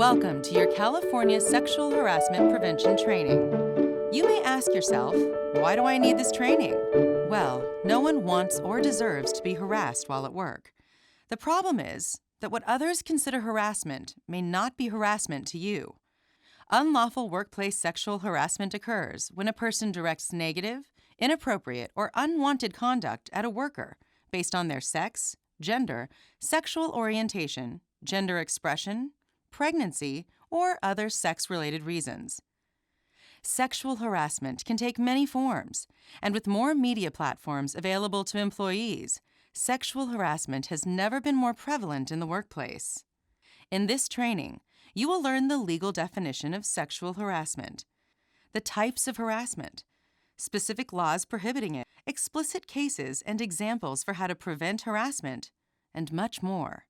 Welcome to your California Sexual Harassment Prevention Training. You may ask yourself, why do I need this training? Well, no one wants or deserves to be harassed while at work. The problem is that what others consider harassment may not be harassment to you. Unlawful workplace sexual harassment occurs when a person directs negative, inappropriate, or unwanted conduct at a worker based on their sex, gender, sexual orientation, gender expression, pregnancy, or other sex-related reasons. Sexual harassment can take many forms, and with more media platforms available to employees, sexual harassment has never been more prevalent in the workplace. In this training, you will learn the legal definition of sexual harassment, the types of harassment, specific laws prohibiting it, explicit cases and examples for how to prevent harassment, and much more.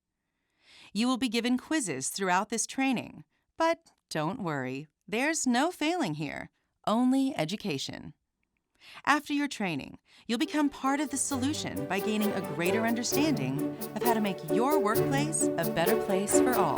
You will be given quizzes throughout this training, but don't worry, there's no failing here, only education. After your training, you'll become part of the solution by gaining a greater understanding of how to make your workplace a better place for all.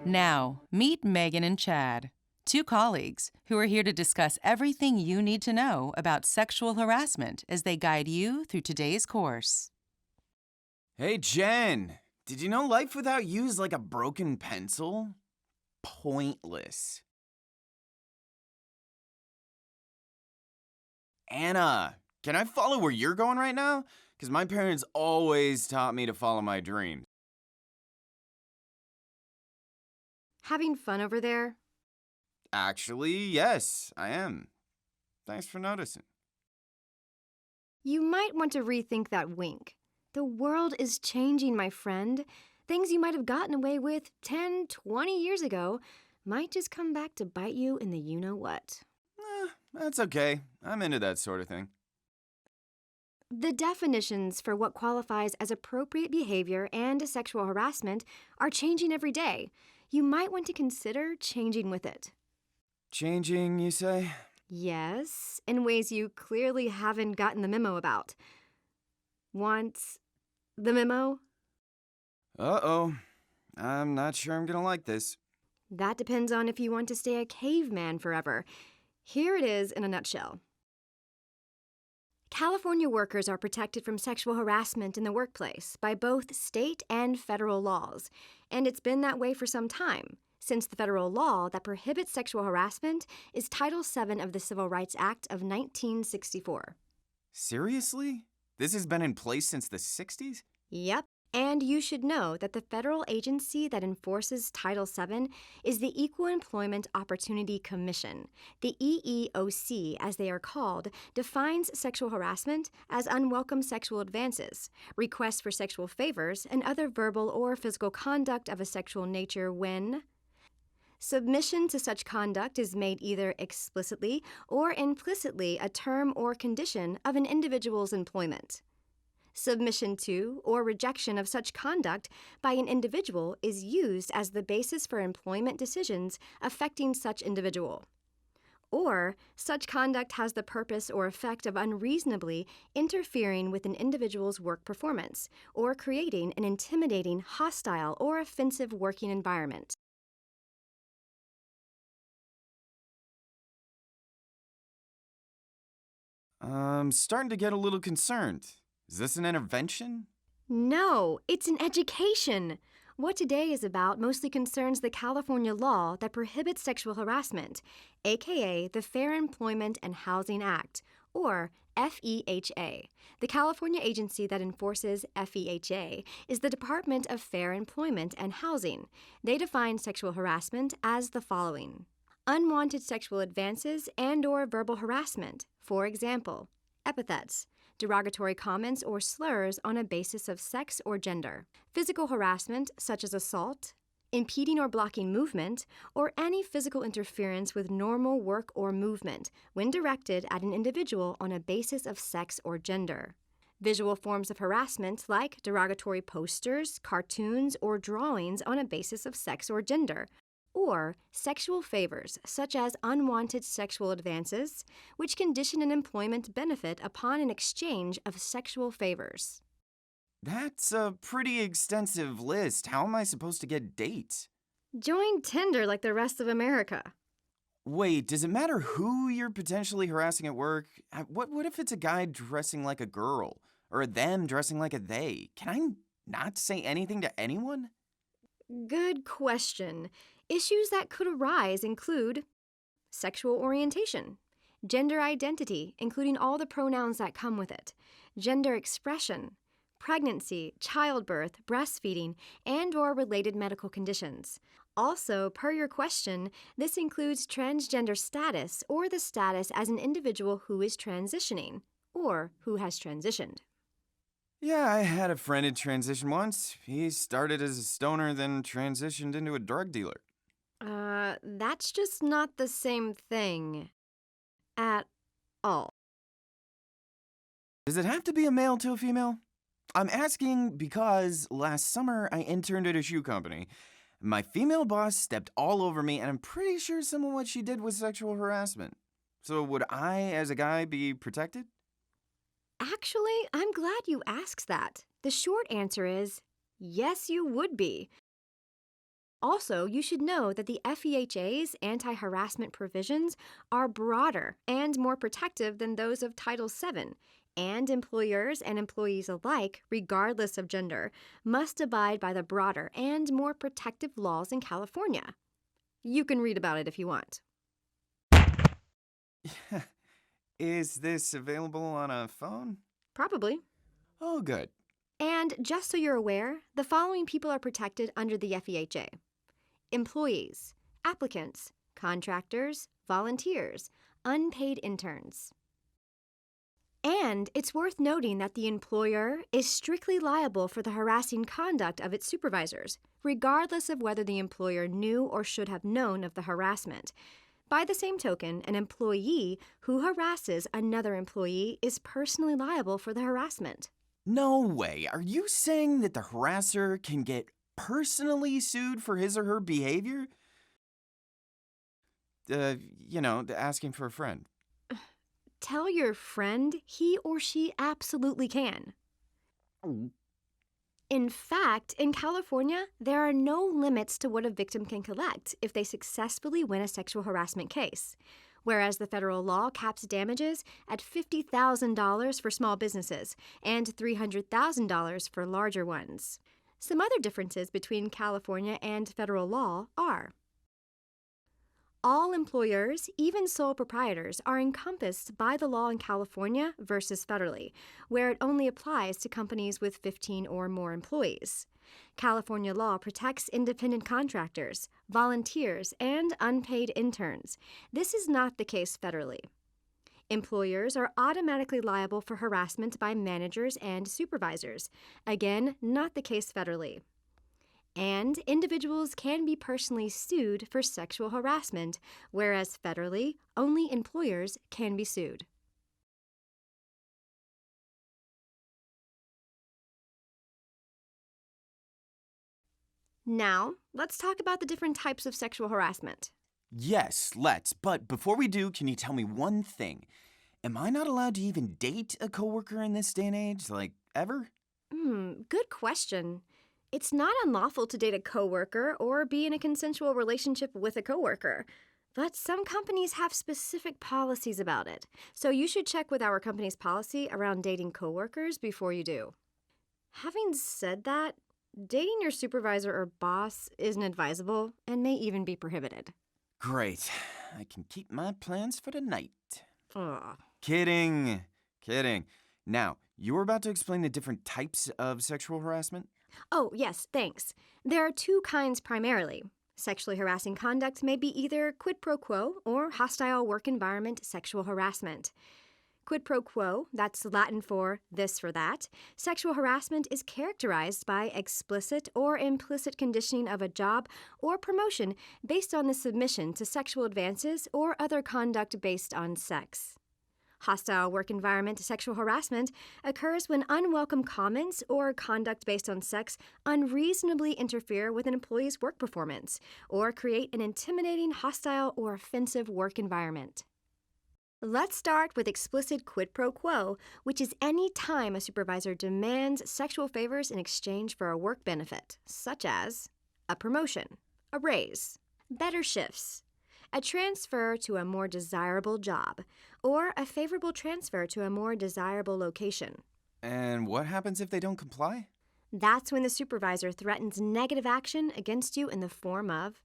Now, meet Megan and Chad, two colleagues who are here to discuss everything you need to know about sexual harassment as they guide you through today's course. Hey, Jen, did you know life without you is like a broken pencil? Pointless. Anna, can I follow where you're going right now? Because my parents always taught me to follow my dreams. Having fun over there? Actually, yes, I am. Thanks for noticing. You might want to rethink that wink. The world is changing, my friend. Things you might have gotten away with 10, 20 years ago might just come back to bite you in the you-know-what. That's okay. I'm into that sort of thing. The definitions for what qualifies as appropriate behavior and sexual harassment are changing every day. You might want to consider changing with it. Changing, you say? Yes, in ways you clearly haven't gotten the memo about. Want the memo? Uh-oh. I'm not sure I'm gonna like this. That depends on if you want to stay a caveman forever. Here it is in a nutshell. California workers are protected from sexual harassment in the workplace by both state and federal laws, and it's been that way for some time, since the federal law that prohibits sexual harassment is Title VII of the Civil Rights Act of 1964. Seriously? This has been in place since the 60s? Yep. And you should know that the federal agency that enforces Title VII is the Equal Employment Opportunity Commission. The EEOC, as they are called, defines sexual harassment as unwelcome sexual advances, requests for sexual favors, and other verbal or physical conduct of a sexual nature when submission to such conduct is made either explicitly or implicitly a term or condition of an individual's employment. Submission to or rejection of such conduct by an individual is used as the basis for employment decisions affecting such individual. Or such conduct has the purpose or effect of unreasonably interfering with an individual's work performance or creating an intimidating, hostile, or offensive working environment. I'm starting to get a little concerned. Is this an intervention? No, it's an education. What today is about mostly concerns the California law that prohibits sexual harassment, aka the Fair Employment and Housing Act, or FEHA. The California agency that enforces FEHA is the Department of Fair Employment and Housing. They define sexual harassment as the following: unwanted sexual advances and/or verbal harassment, for example, epithets, derogatory comments or slurs on a basis of sex or gender, physical harassment such as assault, impeding or blocking movement, or any physical interference with normal work or movement when directed at an individual on a basis of sex or gender. Visual forms of harassment like derogatory posters, cartoons, or drawings on a basis of sex or gender, or sexual favors, such as unwanted sexual advances, which condition an employment benefit upon an exchange of sexual favors. That's a pretty extensive list. How am I supposed to get dates? Join Tinder like the rest of America. Wait, does it matter who you're potentially harassing at work? What if it's a guy dressing like a girl? Or a them dressing like a they? Can I not say anything to anyone? Good question. Issues that could arise include sexual orientation, gender identity, including all the pronouns that come with it, gender expression, pregnancy, childbirth, breastfeeding, and/or related medical conditions. Also, per your question, this includes transgender status or the status as an individual who is transitioning or who has transitioned. Yeah, I had a friend in transition once. He started as a stoner, then transitioned into a drug dealer. That's just not the same thing at all. Does it have to be a male to a female? I'm asking because last summer I interned at a shoe company. My female boss stepped all over me, and I'm pretty sure some of what she did was sexual harassment. So would I, as a guy, be protected? Actually, I'm glad you asked that. The short answer is yes, you would be. Also, you should know that the FEHA's anti-harassment provisions are broader and more protective than those of Title VII, and employers and employees alike, regardless of gender, must abide by the broader and more protective laws in California. You can read about it if you want. Is this available on a phone? Probably. Oh, good. And just so you're aware, the following people are protected under the FEHA: employees, applicants, contractors, volunteers, unpaid interns. And it's worth noting that the employer is strictly liable for the harassing conduct of its supervisors, regardless of whether the employer knew or should have known of the harassment. By the same token, an employee who harasses another employee is personally liable for the harassment. No way. Are you saying that the harasser can get personally sued for his or her behavior? Asking for a friend. Tell your friend he or she absolutely can. In fact, in California, there are no limits to what a victim can collect if they successfully win a sexual harassment case, whereas the federal law caps damages at $50,000 for small businesses and $300,000 for larger ones. Some other differences between California and federal law are: all employers, even sole proprietors, are encompassed by the law in California versus federally, where it only applies to companies with 15 or more employees. California law protects independent contractors, volunteers, and unpaid interns. This is not the case federally. Employers are automatically liable for harassment by managers and supervisors. Again, not the case federally. And individuals can be personally sued for sexual harassment, whereas federally, only employers can be sued. Now, let's talk about the different types of sexual harassment. Yes, let's. But before we do, can you tell me one thing? Am I not allowed to even date a coworker in this day and age? Like, ever? Good question. It's not unlawful to date a coworker or be in a consensual relationship with a coworker, but some companies have specific policies about it, so you should check with our company's policy around dating coworkers before you do. Having said that, dating your supervisor or boss isn't advisable and may even be prohibited. Great. I can keep my plans for tonight. Ugh. Kidding. Now, you were about to explain the different types of sexual harassment? Oh, yes, thanks. There are two kinds primarily. Sexually harassing conduct may be either quid pro quo or hostile work environment sexual harassment. Quid pro quo, that's Latin for this for that. Sexual harassment is characterized by explicit or implicit conditioning of a job or promotion based on the submission to sexual advances or other conduct based on sex. Hostile work environment sexual harassment occurs when unwelcome comments or conduct based on sex unreasonably interfere with an employee's work performance or create an intimidating, hostile, or offensive work environment. Let's start with explicit quid pro quo, which is any time a supervisor demands sexual favors in exchange for a work benefit, such as a promotion, a raise, better shifts, a transfer to a more desirable job, or a favorable transfer to a more desirable location. And what happens if they don't comply? That's when the supervisor threatens negative action against you in the form of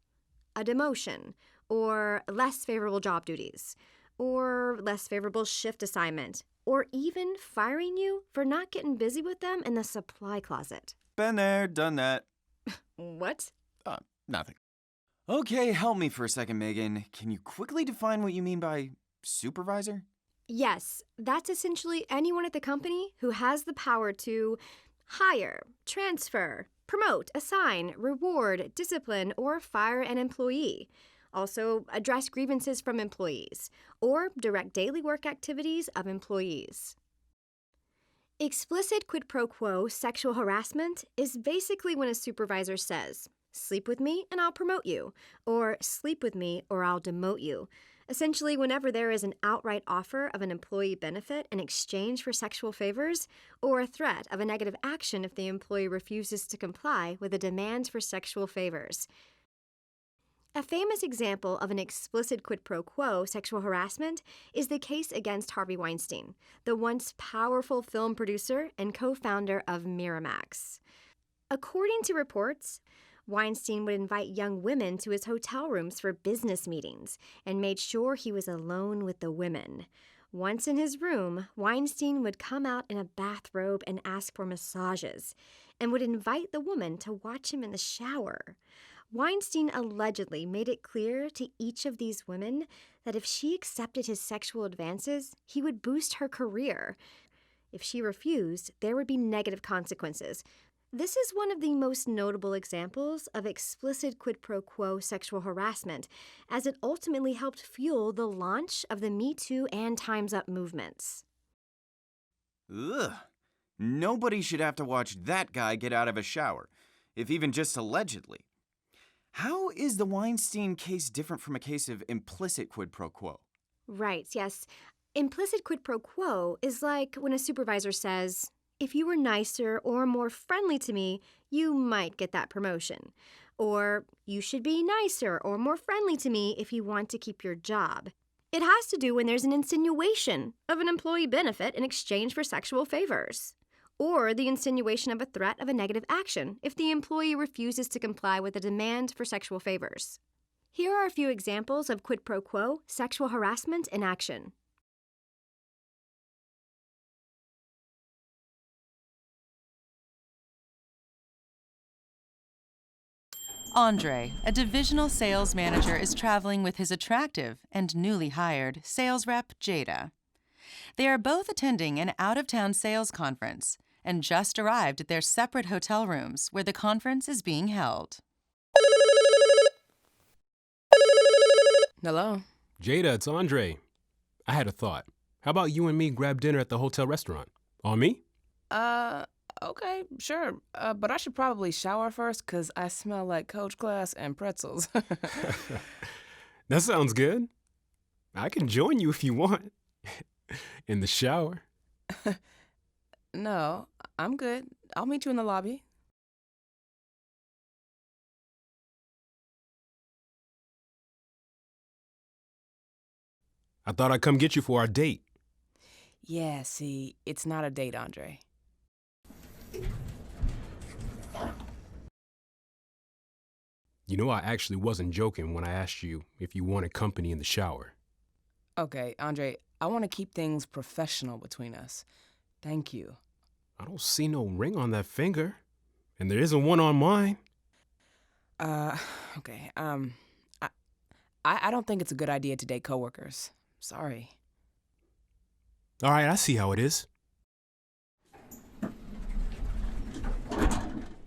a demotion, or less favorable job duties, or less favorable shift assignment, or even firing you for not getting busy with them in the supply closet. Been there, done that. What? Nothing. Okay, help me for a second, Megan. Can you quickly define what you mean by supervisor? Yes, that's essentially anyone at the company who has the power to hire, transfer, promote, assign, reward, discipline, or fire an employee. Also, address grievances from employees, or direct daily work activities of employees. Explicit quid pro quo sexual harassment is basically when a supervisor says, "Sleep with me and I'll promote you," or "Sleep with me or I'll demote you." Essentially, whenever there is an outright offer of an employee benefit in exchange for sexual favors, or a threat of a negative action if the employee refuses to comply with the demands for sexual favors. A famous example of an explicit quid pro quo sexual harassment is the case against Harvey Weinstein, the once powerful film producer and co-founder of Miramax. According to reports, Weinstein would invite young women to his hotel rooms for business meetings and made sure he was alone with the women. Once in his room, Weinstein would come out in a bathrobe and ask for massages, and would invite the woman to watch him in the shower. Weinstein allegedly made it clear to each of these women that if she accepted his sexual advances, he would boost her career. If she refused, there would be negative consequences. This is one of the most notable examples of explicit quid pro quo sexual harassment, as it ultimately helped fuel the launch of the Me Too and Time's Up movements. Ugh. Nobody should have to watch that guy get out of a shower, if even just allegedly. How is the Weinstein case different from a case of implicit quid pro quo? Right, yes. Implicit quid pro quo is like when a supervisor says, "If you were nicer or more friendly to me, you might get that promotion." Or, "You should be nicer or more friendly to me if you want to keep your job." It has to do when there's an insinuation of an employee benefit in exchange for sexual favors, or the insinuation of a threat of a negative action if the employee refuses to comply with a demand for sexual favors. Here are a few examples of quid pro quo sexual harassment in action. Andre, a divisional sales manager, is traveling with his attractive and newly hired sales rep, Jada. They are both attending an out-of-town sales conference and just arrived at their separate hotel rooms where the conference is being held. Hello? Jada, it's Andre. I had a thought. How about you and me grab dinner at the hotel restaurant? On me? Okay, sure. But I should probably shower first because I smell like Coach Class and pretzels. That sounds good. I can join you if you want. In the shower. No, I'm good. I'll meet you in the lobby. I thought I'd come get you for our date. Yeah, see, it's not a date, Andre. You know, I actually wasn't joking when I asked you if you wanted company in the shower. Okay, Andre, I want to keep things professional between us. Thank you. I don't see no ring on that finger, and there isn't one on mine. Okay, I don't think it's a good idea to date coworkers. Sorry. All right, I see how it is.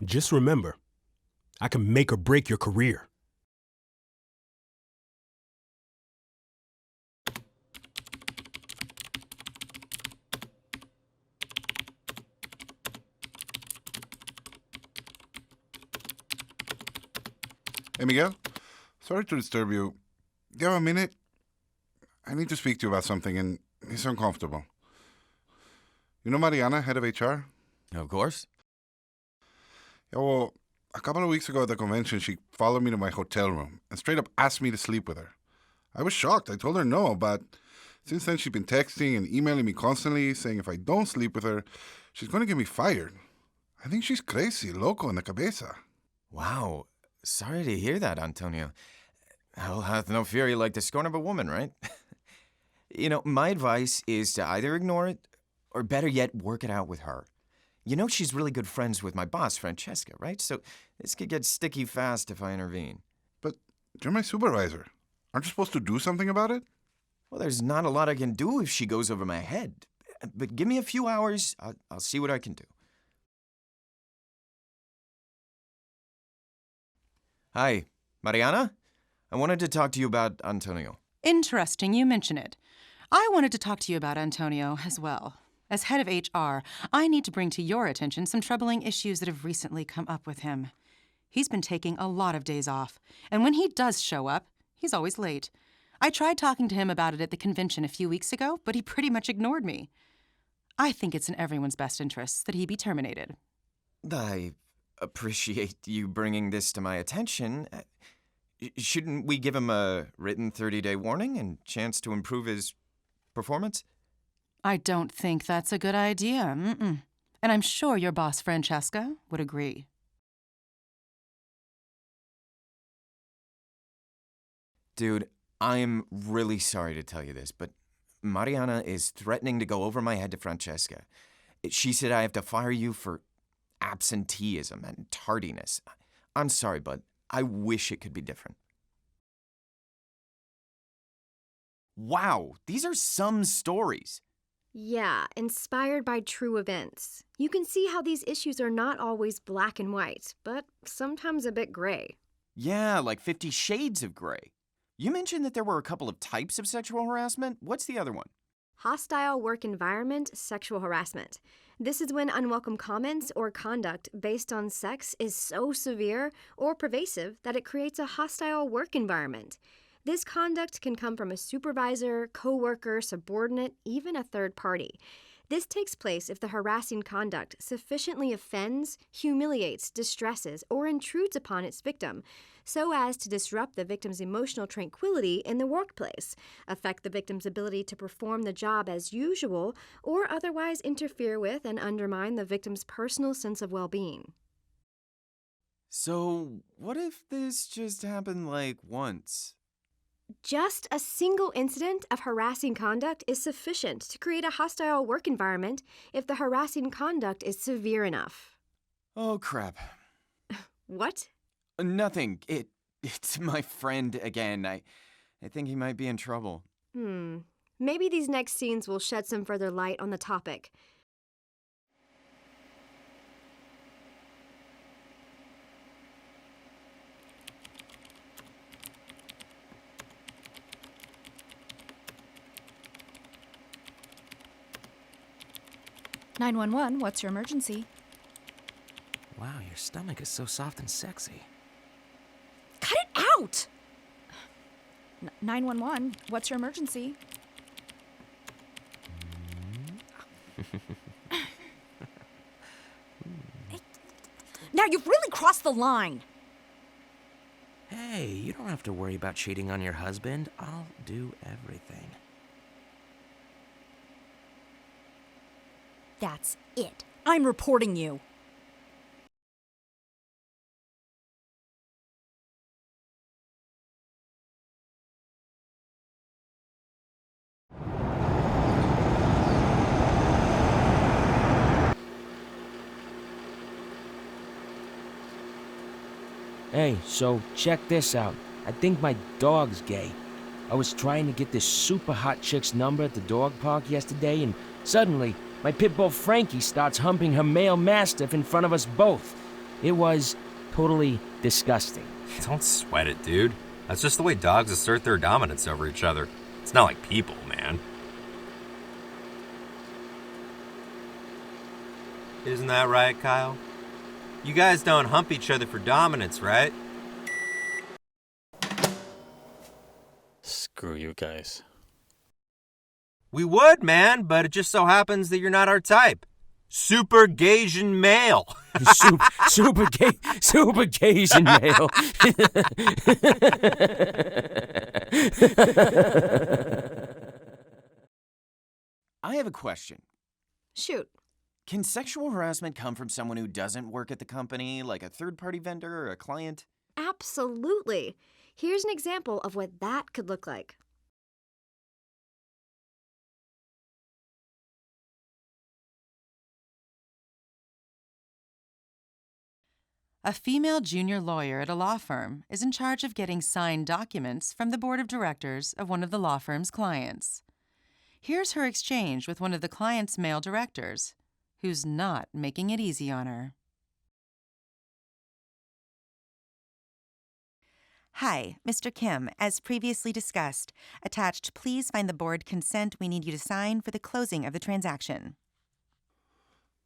Just remember, I can make or break your career. Hey, Miguel. Sorry to disturb you. Do you have a minute? I need to speak to you about something, and it's uncomfortable. You know Mariana, head of HR? Of course. Yeah, well, a couple of weeks ago at the convention, she followed me to my hotel room and straight up asked me to sleep with her. I was shocked. I told her no, but since then she's been texting and emailing me constantly saying if I don't sleep with her, she's going to get me fired. I think she's crazy, loco in the cabeza. Wow. Sorry to hear that, Antonio. Hell hath no fury like the scorn of a woman, right? My advice is to either ignore it or better yet, work it out with her. She's really good friends with my boss, Francesca, right? So this could get sticky fast if I intervene. But you're my supervisor. Aren't you supposed to do something about it? Well, there's not a lot I can do if she goes over my head. But give me a few hours. I'll see what I can do. Hi, Mariana? I wanted to talk to you about Antonio. Interesting you mention it. I wanted to talk to you about Antonio as well. As head of HR, I need to bring to your attention some troubling issues that have recently come up with him. He's been taking a lot of days off, and when he does show up, he's always late. I tried talking to him about it at the convention a few weeks ago, but he pretty much ignored me. I think it's in everyone's best interests that he be terminated. I appreciate you bringing this to my attention. Shouldn't we give him a written 30-day warning and chance to improve his performance? I don't think that's a good idea. And I'm sure your boss, Francesca, would agree. Dude, I'm really sorry to tell you this, but Mariana is threatening to go over my head to Francesca. She said I have to fire you for absenteeism and tardiness. I'm sorry, bud. I wish it could be different. Wow, these are some stories. Yeah, inspired by true events. You can see how these issues are not always black and white, but sometimes a bit gray. Yeah, like 50 Shades of Grey. You mentioned that there were a couple of types of sexual harassment. What's the other one? Hostile work environment, sexual harassment. This is when unwelcome comments or conduct based on sex is so severe or pervasive that it creates a hostile work environment. This conduct can come from a supervisor, coworker, subordinate, even a third party. This takes place if the harassing conduct sufficiently offends, humiliates, distresses, or intrudes upon its victim, so as to disrupt the victim's emotional tranquility in the workplace, affect the victim's ability to perform the job as usual, or otherwise interfere with and undermine the victim's personal sense of well-being. So, what if this just happened like once? Just a single incident of harassing conduct is sufficient to create a hostile work environment if the harassing conduct is severe enough. Oh, crap. What? Nothing. It's my friend again. I think he might be in trouble. Maybe these next scenes will shed some further light on the topic. "911, what's your emergency?" Wow, your stomach is so soft and sexy. Cut it out! 911, what's your emergency? Now you've really crossed the line. Hey, you don't have to worry about cheating on your husband. I'll do everything. That's it. I'm reporting you. Hey, so check this out. I think my dog's gay. I was trying to get this super hot chick's number at the dog park yesterday, and suddenly, my pit bull Frankie starts humping her male mastiff in front of us both. It was totally disgusting. Don't sweat it, dude. That's just the way dogs assert their dominance over each other. It's not like people, man. Isn't that right, Kyle? You guys don't hump each other for dominance, right? Screw you guys. We would, man, but it just so happens that you're not our type. Super Gaysian male. Super Gaysian male. I have a question. Shoot. Can sexual harassment come from someone who doesn't work at the company, like a third-party vendor or a client? Absolutely. Here's an example of what that could look like. A female junior lawyer at a law firm is in charge of getting signed documents from the board of directors of one of the law firm's clients. Here's her exchange with one of the client's male directors, who's not making it easy on her. Hi, Mr. Kim. As previously discussed, attached, please find the board consent we need you to sign for the closing of the transaction.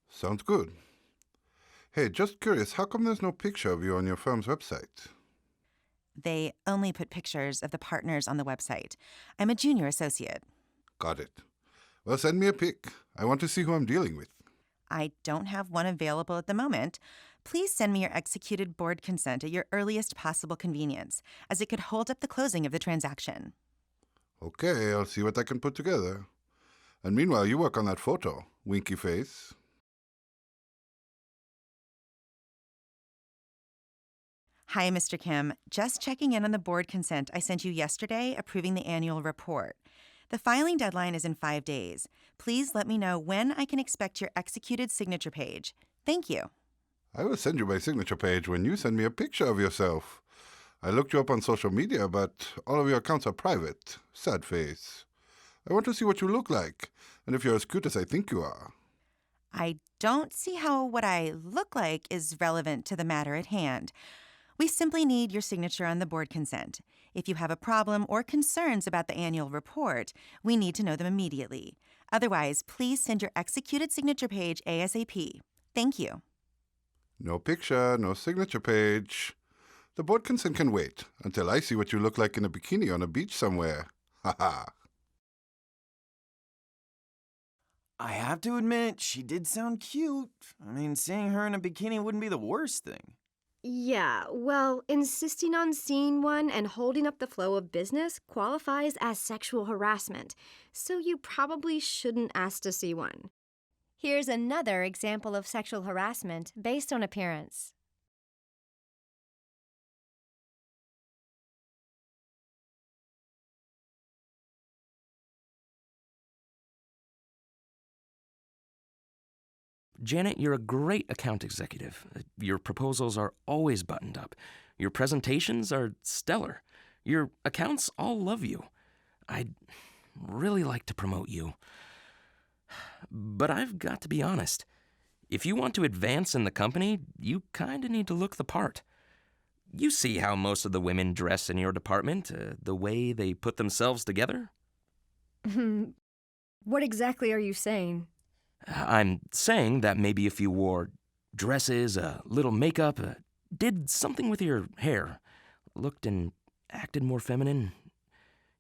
Sounds good. Hey, just curious, how come there's no picture of you on your firm's website? They only put pictures of the partners on the website. I'm a junior associate. Got it. Well, send me a pic. I want to see who I'm dealing with. I don't have one available at the moment. Please send me your executed board consent at your earliest possible convenience, as it could hold up the closing of the transaction. Okay, I'll see what I can put together. And meanwhile, you work on that photo, winky face. Hi, Mr. Kim. Just checking in on the board consent I sent you yesterday approving the annual report. The filing deadline is in 5 days. Please let me know when I can expect your executed signature page. Thank you. I will send you my signature page when you send me a picture of yourself. I looked you up on social media, but all of your accounts are private. Sad face. I want to see what you look like, and if you're as cute as I think you are. I don't see how what I look like is relevant to the matter at hand. We simply need your signature on the board consent. If you have a problem or concerns about the annual report, we need to know them immediately. Otherwise, please send your executed signature page ASAP. Thank you. No picture, no signature page. The board consent can wait until I see what you look like in a bikini on a beach somewhere. Ha ha. I have to admit, she did sound cute. I mean, seeing her in a bikini wouldn't be the worst thing. Yeah, well, insisting on seeing one and holding up the flow of business qualifies as sexual harassment, so you probably shouldn't ask to see one. Here's another example of sexual harassment based on appearance. Janet, you're a great account executive. Your proposals are always buttoned up. Your presentations are stellar. Your accounts all love you. I'd really like to promote you. But I've got to be honest. If you want to advance in the company, you kind of need to look the part. You see how most of the women dress in your department, the way they put themselves together? What exactly are you saying? I'm saying that maybe if you wore dresses, a little makeup, did something with your hair, looked and acted more feminine,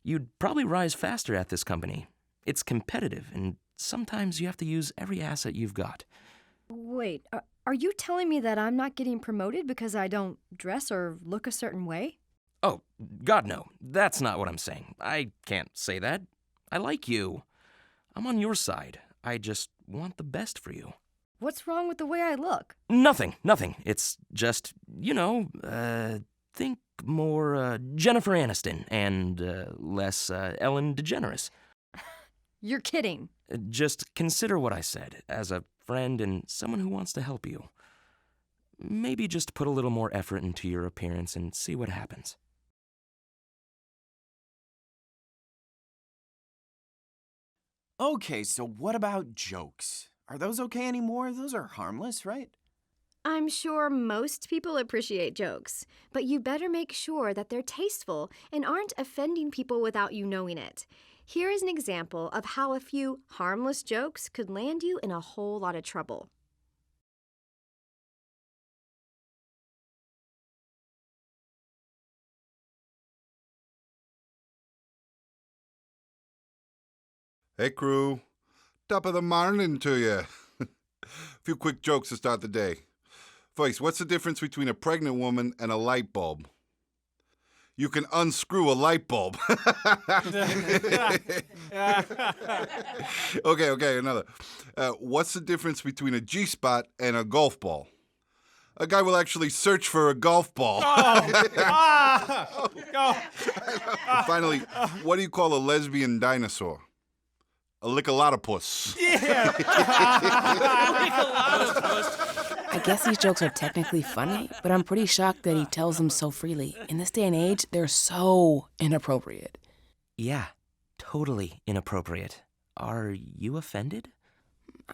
you'd probably rise faster at this company. It's competitive, and sometimes you have to use every asset you've got. Wait, are you telling me that I'm not getting promoted because I don't dress or look a certain way? Oh, God, no. That's not what I'm saying. I can't say that. I like you. I'm on your side. I just want the best for you. What's wrong with the way I look? Nothing. It's just, think more Jennifer Aniston and less Ellen DeGeneres. You're kidding. Just consider what I said as a friend and someone who wants to help you. Maybe just put a little more effort into your appearance and see what happens. Okay, so what about jokes? Are those okay anymore? Those are harmless, right? I'm sure most people appreciate jokes, but you better make sure that they're tasteful and aren't offending people without you knowing it. Here is an example of how a few harmless jokes could land you in a whole lot of trouble. Hey, crew. Top of the morning to you. A few quick jokes to start the day. First, what's the difference between a pregnant woman and a light bulb? You can unscrew a light bulb. Okay, another. What's the difference between a G-spot and a golf ball? A guy will actually search for a golf ball. Finally, what do you call a lesbian dinosaur? A lickalotopus. I guess these jokes are technically funny, but I'm pretty shocked that he tells them so freely. In this day and age, they're so inappropriate. Yeah, totally inappropriate. Are you offended?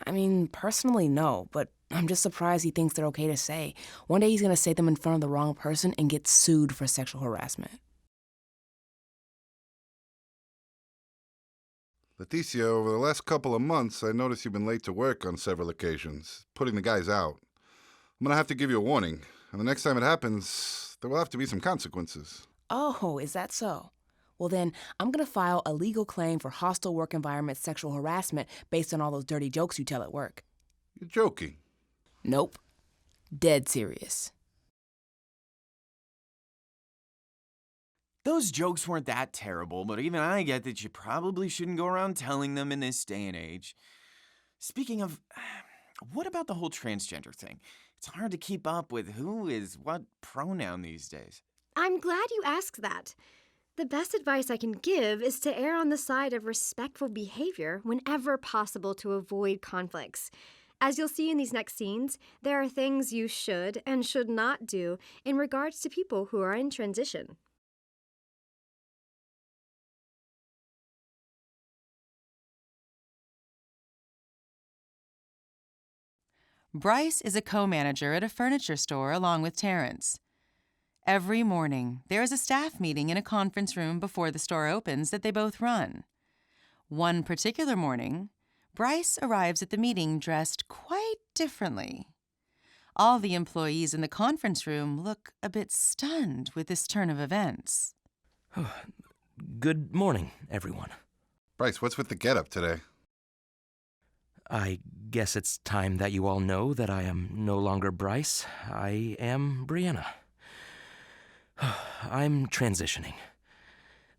I mean, personally, no, but I'm just surprised he thinks they're okay to say. One day he's gonna say them in front of the wrong person and get sued for sexual harassment. Leticia, over the last couple of months, I noticed you've been late to work on several occasions, putting the guys out. I'm gonna have to give you a warning, and the next time it happens, there will have to be some consequences. Oh, is that so? Well then, I'm gonna file a legal claim for hostile work environment sexual harassment based on all those dirty jokes you tell at work. You're joking. Nope. Dead serious. Those jokes weren't that terrible, but even I get that you probably shouldn't go around telling them in this day and age. Speaking of, what about the whole transgender thing? It's hard to keep up with who is what pronoun these days. I'm glad you asked that. The best advice I can give is to err on the side of respectful behavior whenever possible to avoid conflicts. As you'll see in these next scenes, there are things you should and should not do in regards to people who are in transition. Bryce is a co-manager at a furniture store along with Terrence. Every morning, there is a staff meeting in a conference room before the store opens that they both run. One particular morning, Bryce arrives at the meeting dressed quite differently. All the employees in the conference room look a bit stunned with this turn of events. Good morning, everyone. Bryce, what's with the getup today? I guess it's time that you all know that I am no longer Bryce. I am Brianna. I'm transitioning.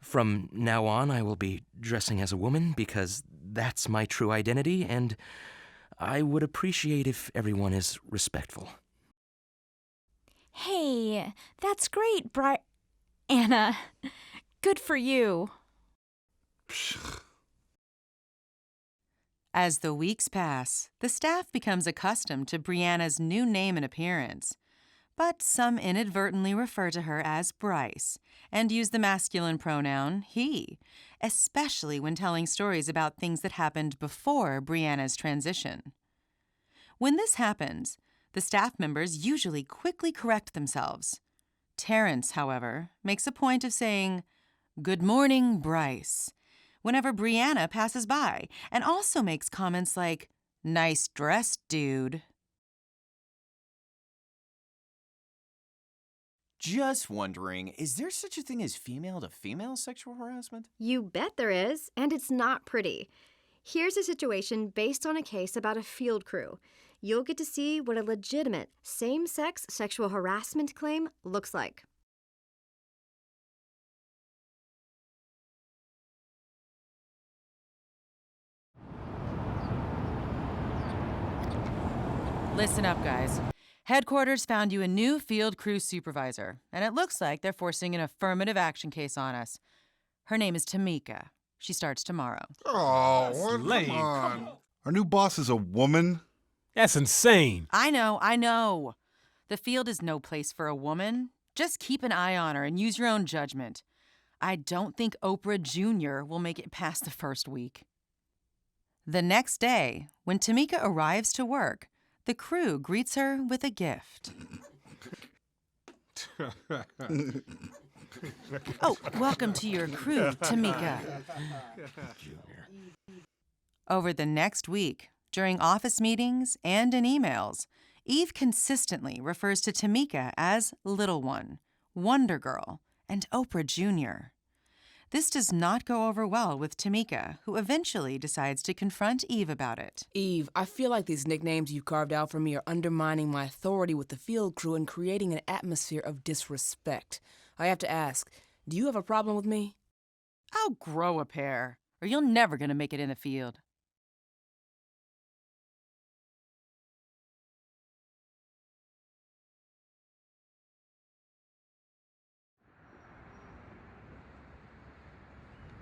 From now on, I will be dressing as a woman because that's my true identity, and I would appreciate if everyone is respectful. Hey, that's great, Anna. Good for you. As the weeks pass, the staff becomes accustomed to Brianna's new name and appearance. But some inadvertently refer to her as Bryce and use the masculine pronoun he, especially when telling stories about things that happened before Brianna's transition. When this happens, the staff members usually quickly correct themselves. Terrence, however, makes a point of saying, "Good morning, Bryce," whenever Brianna passes by, and also makes comments like, "Nice dress, dude." Just wondering, is there such a thing as female-to-female sexual harassment? You bet there is, and it's not pretty. Here's a situation based on a case about a field crew. You'll get to see what a legitimate same-sex sexual harassment claim looks like. Listen up, guys. Headquarters found you a new field crew supervisor, and it looks like they're forcing an affirmative action case on us. Her name is Tamika. She starts tomorrow. Oh, That's what? lame. Come on. Our new boss is a woman? That's insane. I know. The field is no place for a woman. Just keep an eye on her and use your own judgment. I don't think Oprah Jr. will make it past the first week. The next day, when Tamika arrives to work, the crew greets her with a gift. Oh, welcome to your crew, Tamika. Over the next week, during office meetings and in emails, Eve consistently refers to Tamika as Little One, Wonder Girl, and Oprah Jr. This does not go over well with Tamika, who eventually decides to confront Eve about it. Eve, I feel like these nicknames you've carved out for me are undermining my authority with the field crew and creating an atmosphere of disrespect. I have to ask, do you have a problem with me? I'll grow a pair, or you're never going to make it in the field.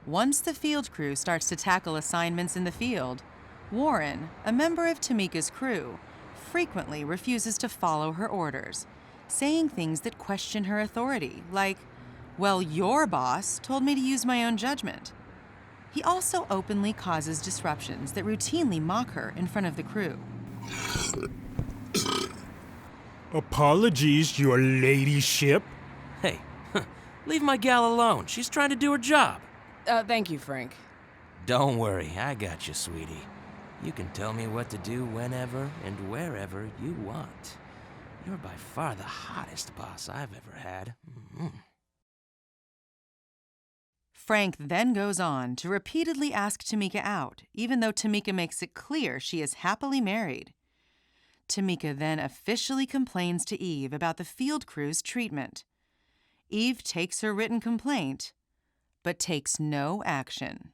Once the field crew starts to tackle assignments in the field, Warren, a member of Tamika's crew, frequently refuses to follow her orders, saying things that question her authority, like, "Well, your boss told me to use my own judgment." He also openly causes disruptions that routinely mock her in front of the crew. Apologies, your ladyship. Hey, leave my gal alone. She's trying to do her job. Thank you, Frank. Don't worry, I got you, sweetie. You can tell me what to do whenever and wherever you want. You're by far the hottest boss I've ever had. Frank then goes on to repeatedly ask Tamika out, even though Tamika makes it clear she is happily married. Tamika then officially complains to Eve about the field crew's treatment. Eve takes her written complaint, but takes no action.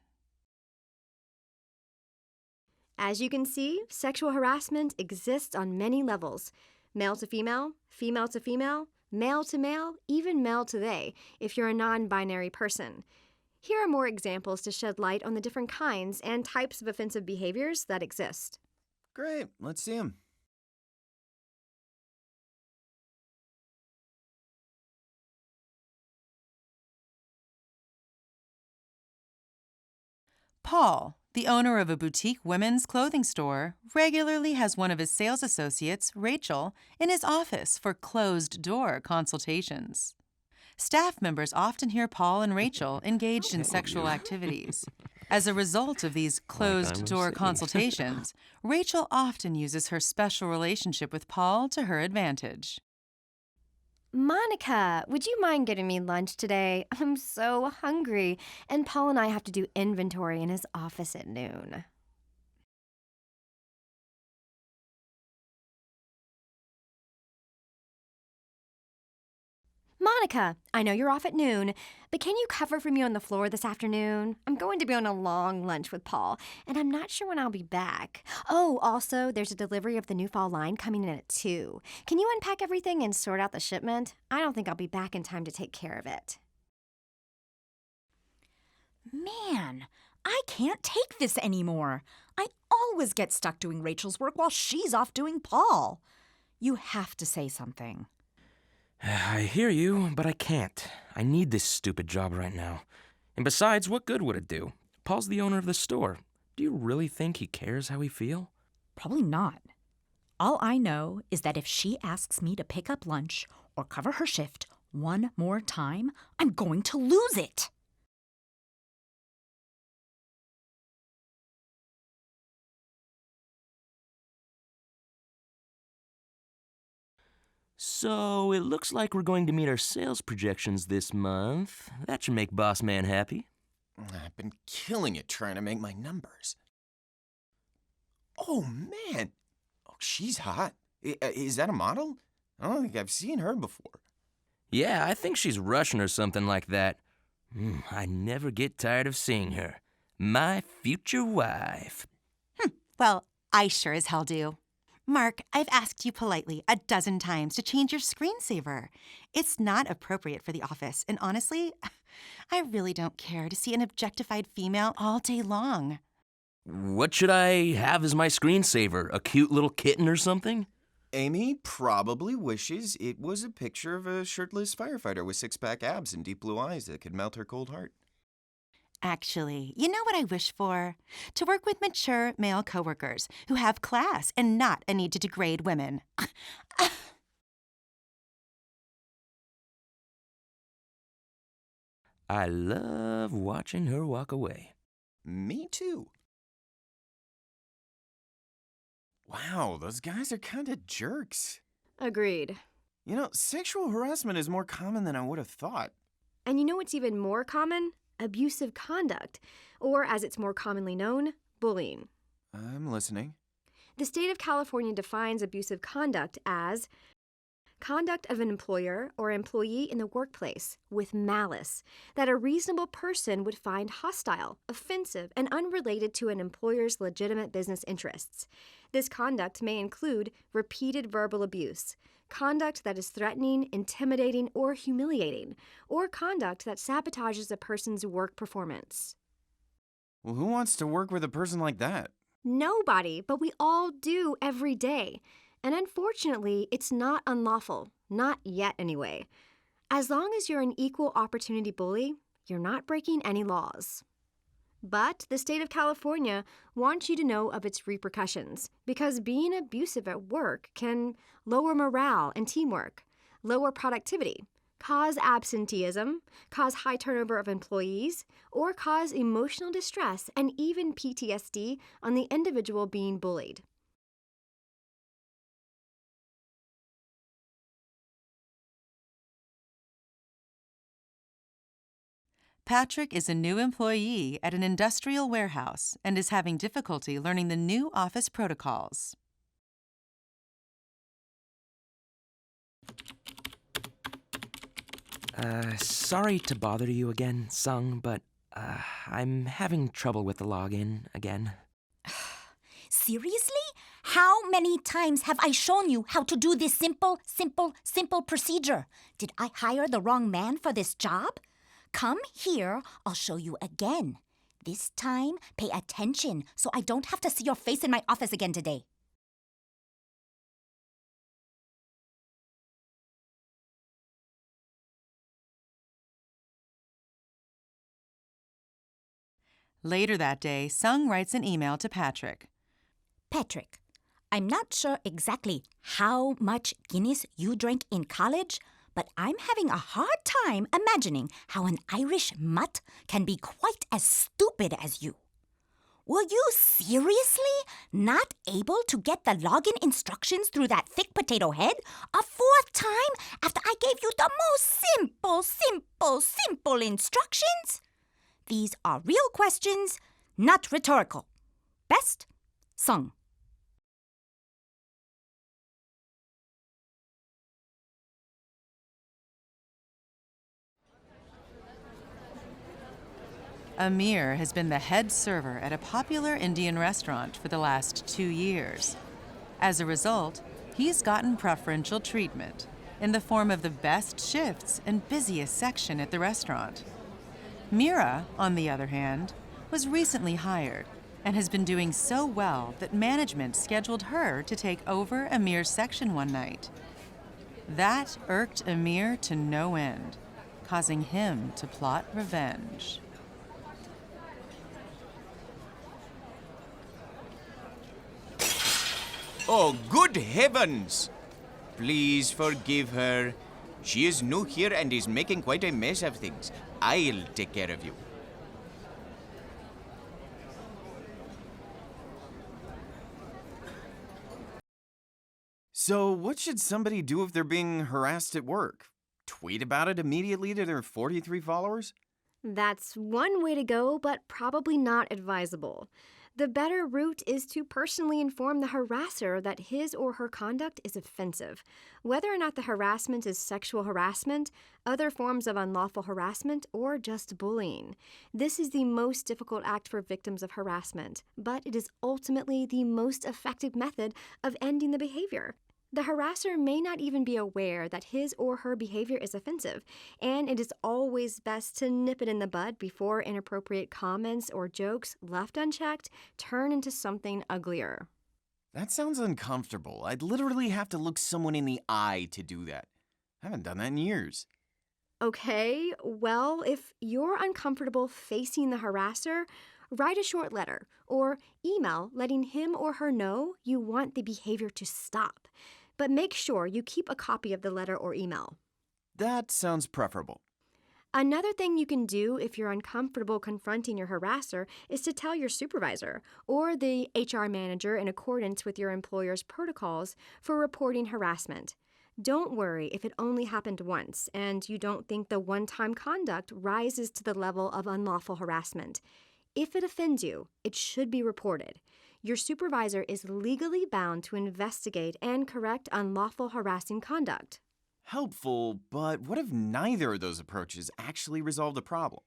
As you can see, sexual harassment exists on many levels. Male to female, female to female, male to male, even male to they, if you're a non-binary person. Here are more examples to shed light on the different kinds and types of offensive behaviors that exist. Great, let's see them. Paul, the owner of a boutique women's clothing store, regularly has one of his sales associates, Rachel, in his office for closed-door consultations. Staff members often hear Paul and Rachel engaged in sexual activities. As a result of these closed-door consultations, Rachel often uses her special relationship with Paul to her advantage. Monica, would you mind getting me lunch today? I'm so hungry, and Paul and I have to do inventory in his office at noon. Monica, I know you're off at noon, but can you cover for me on the floor this afternoon? I'm going to be on a long lunch with Paul, and I'm not sure when I'll be back. Oh, also, there's a delivery of the new fall line coming in at 2. Can you unpack everything and sort out the shipment? I don't think I'll be back in time to take care of it. Man, I can't take this anymore. I always get stuck doing Rachel's work while she's off doing Paul. You have to say something. I hear you, but I can't. I need this stupid job right now. And besides, what good would it do? Paul's the owner of the store. Do you really think he cares how we feel? Probably not. All I know is that if she asks me to pick up lunch or cover her shift one more time, I'm going to lose it. So, it looks like we're going to meet our sales projections this month. That should make Boss Man happy. I've been killing it trying to make my numbers. Oh, man. Oh, she's hot. Is that a model? I don't think I've seen her before. Yeah, I think she's Russian or something like that. I never get tired of seeing her. My future wife. Well, I sure as hell do. Mark, I've asked you politely a dozen times to change your screensaver. It's not appropriate for the office, and honestly, I really don't care to see an objectified female all day long. What should I have as my screensaver? A cute little kitten or something? Amy probably wishes it was a picture of a shirtless firefighter with six-pack abs and deep blue eyes that could melt her cold heart. Actually, you know what I wish for? To work with mature male coworkers who have class and not a need to degrade women. I love watching her walk away. Me too. Wow, those guys are kind of jerks. Agreed. You know, sexual harassment is more common than I would have thought. And you know what's even more common? abusive conduct, or as it's more commonly known, bullying. I'm listening. The state of California defines abusive conduct as conduct of an employer or employee in the workplace with malice that a reasonable person would find hostile, offensive, and unrelated to an employer's legitimate business interests. This conduct may include repeated verbal abuse, conduct that is threatening, intimidating, or humiliating, or conduct that sabotages a person's work performance. Well, who wants to work with a person like that? Nobody, but we all do every day. And unfortunately, it's not unlawful. Not yet, anyway. As long as you're an equal opportunity bully, you're not breaking any laws. But the state of California wants you to know of its repercussions, because being abusive at work can lower morale and teamwork, lower productivity, cause absenteeism, cause high turnover of employees, or cause emotional distress and even PTSD on the individual being bullied. Patrick is a new employee at an industrial warehouse and is having difficulty learning the new office protocols. Sorry to bother you again, Sung, but I'm having trouble with the login again. Seriously? How many times have I shown you how to do this simple procedure? Did I hire the wrong man for this job? Come here, I'll show you again. This time, pay attention so I don't have to see your face in my office again today. Later that day, Sung writes an email to Patrick. Patrick, I'm not sure exactly how much Guinness you drank in college, but I'm having a hard time imagining how an Irish mutt can be quite as stupid as you. Were you seriously not able to get the login instructions through that thick potato head a fourth time after I gave you the most simple instructions? These are real questions, not rhetorical. Best, Sung. Amir has been the head server at a popular Indian restaurant for the last 2 years. As a result, he's gotten preferential treatment in the form of the best shifts and busiest section at the restaurant. Mira, on the other hand, was recently hired and has been doing so well that management scheduled her to take over Amir's section one night. That irked Amir to no end, causing him to plot revenge. Oh, good heavens! Please forgive her. She is new here and is making quite a mess of things. I'll take care of you. So, what should somebody do if they're being harassed at work? Tweet about it immediately to their 43 followers? That's one way to go, but probably not advisable. The better route is to personally inform the harasser that his or her conduct is offensive. Whether or not the harassment is sexual harassment, other forms of unlawful harassment, or just bullying. This is the most difficult act for victims of harassment, but it is ultimately the most effective method of ending the behavior. The harasser may not even be aware that his or her behavior is offensive, and it is always best to nip it in the bud before inappropriate comments or jokes left unchecked turn into something uglier. That sounds uncomfortable. I'd literally have to look someone in the eye to do that. I haven't done that in years. Okay, well, if you're uncomfortable facing the harasser, write a short letter or email letting him or her know you want the behavior to stop. But make sure you keep a copy of the letter or email. That sounds preferable. Another thing you can do if you're uncomfortable confronting your harasser is to tell your supervisor or the HR manager in accordance with your employer's protocols for reporting harassment. Don't worry if it only happened once and you don't think the one-time conduct rises to the level of unlawful harassment. If it offends you, it should be reported. Your supervisor is legally bound to investigate and correct unlawful harassing conduct. Helpful, but what if neither of those approaches actually resolve the problem?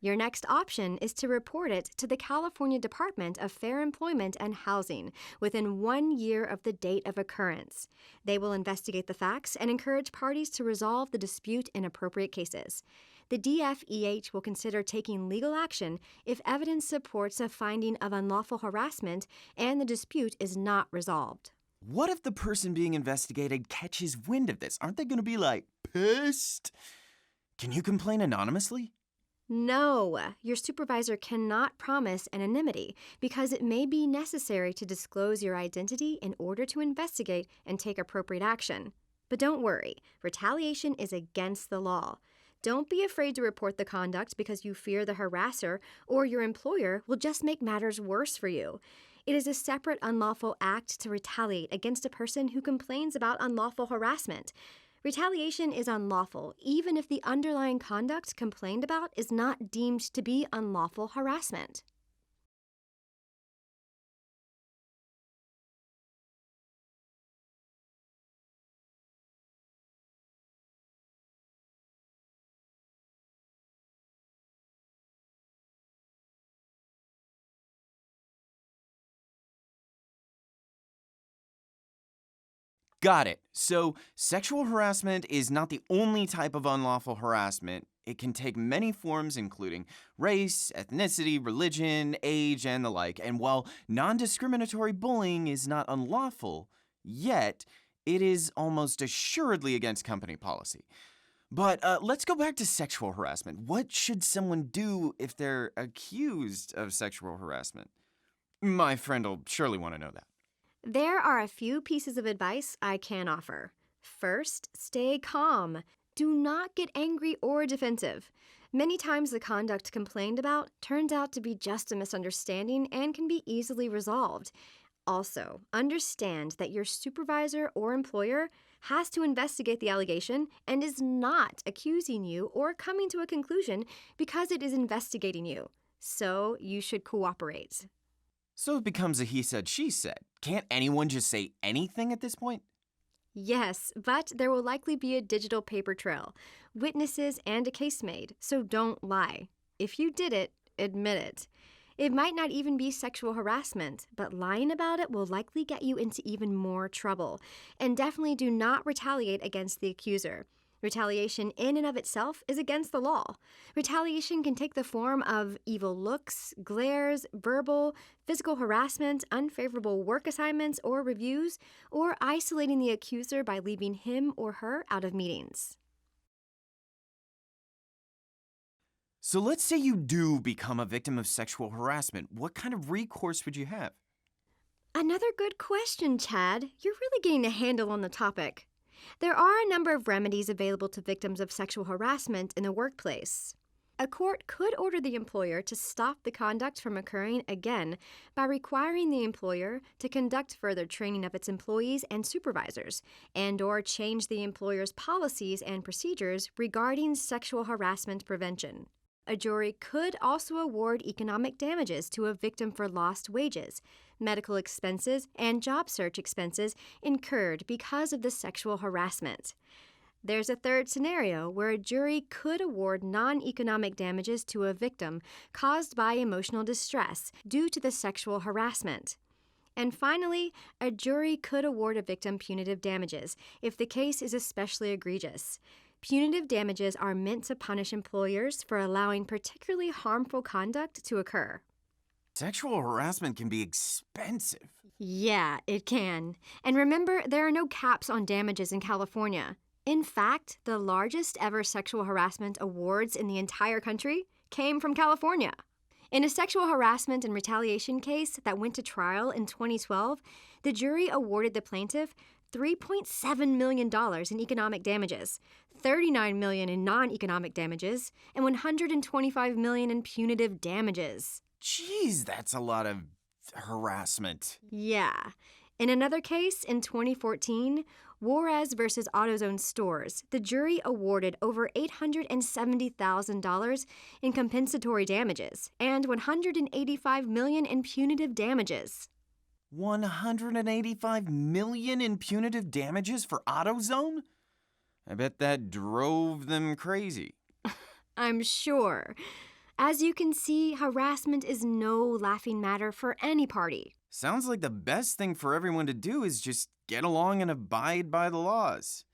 Your next option is to report it to the California Department of Fair Employment and Housing within 1 year of the date of occurrence. They will investigate the facts and encourage parties to resolve the dispute in appropriate cases. The DFEH will consider taking legal action if evidence supports a finding of unlawful harassment and the dispute is not resolved. What if the person being investigated catches wind of this? Aren't they going to be like, pissed? Can you complain anonymously? No, your supervisor cannot promise anonymity because it may be necessary to disclose your identity in order to investigate and take appropriate action. But don't worry, retaliation is against the law. Don't be afraid to report the conduct because you fear the harasser or your employer will just make matters worse for you. It is a separate unlawful act to retaliate against a person who complains about unlawful harassment. Retaliation is unlawful even if the underlying conduct complained about is not deemed to be unlawful harassment. Got it. So, sexual harassment is not the only type of unlawful harassment. It can take many forms, including race, ethnicity, religion, age, and the like. And while non-discriminatory bullying is not unlawful, yet it is almost assuredly against company policy. But let's go back to sexual harassment. What should someone do if they're accused of sexual harassment? My friend will surely want to know that. There are a few pieces of advice I can offer. First, stay calm. Do not get angry or defensive. Many times the conduct complained about turns out to be just a misunderstanding and can be easily resolved. Also, understand that your supervisor or employer has to investigate the allegation and is not accusing you or coming to a conclusion because it is investigating you. So you should cooperate. So it becomes a he said, she said. Can't anyone just say anything at this point? Yes, but there will likely be a digital paper trail, witnesses, and a case made, so don't lie. If you did it, admit it. It might not even be sexual harassment, but lying about it will likely get you into even more trouble. And definitely do not retaliate against the accuser. Retaliation in and of itself is against the law. Retaliation can take the form of evil looks, glares, verbal, physical harassment, unfavorable work assignments or reviews, or isolating the accuser by leaving him or her out of meetings. So let's say you do become a victim of sexual harassment. What kind of recourse would you have? Another good question, Chad. You're really getting a handle on the topic. There are a number of remedies available to victims of sexual harassment in the workplace. A court could order the employer to stop the conduct from occurring again by requiring the employer to conduct further training of its employees and supervisors, and/or change the employer's policies and procedures regarding sexual harassment prevention. A jury could also award economic damages to a victim for lost wages, medical expenses, and job search expenses incurred because of the sexual harassment. There's a third scenario where a jury could award non-economic damages to a victim caused by emotional distress due to the sexual harassment. And finally, a jury could award a victim punitive damages if the case is especially egregious. Punitive damages are meant to punish employers for allowing particularly harmful conduct to occur. Sexual harassment can be expensive. Yeah, it can. And remember, there are no caps on damages in California. In fact, the largest ever sexual harassment awards in the entire country came from California. In a sexual harassment and retaliation case that went to trial in 2012, the jury awarded the plaintiff $3.7 million in economic damages, $39 million in non-economic damages, and $125 million in punitive damages. Jeez, that's a lot of harassment. Yeah. In another case, in 2014, Juarez versus AutoZone stores, the jury awarded over $870,000 in compensatory damages and $185 million in punitive damages. 185 million in punitive damages for AutoZone? I bet that drove them crazy. I'm sure. As you can see, harassment is no laughing matter for any party. Sounds like the best thing for everyone to do is just get along and abide by the laws.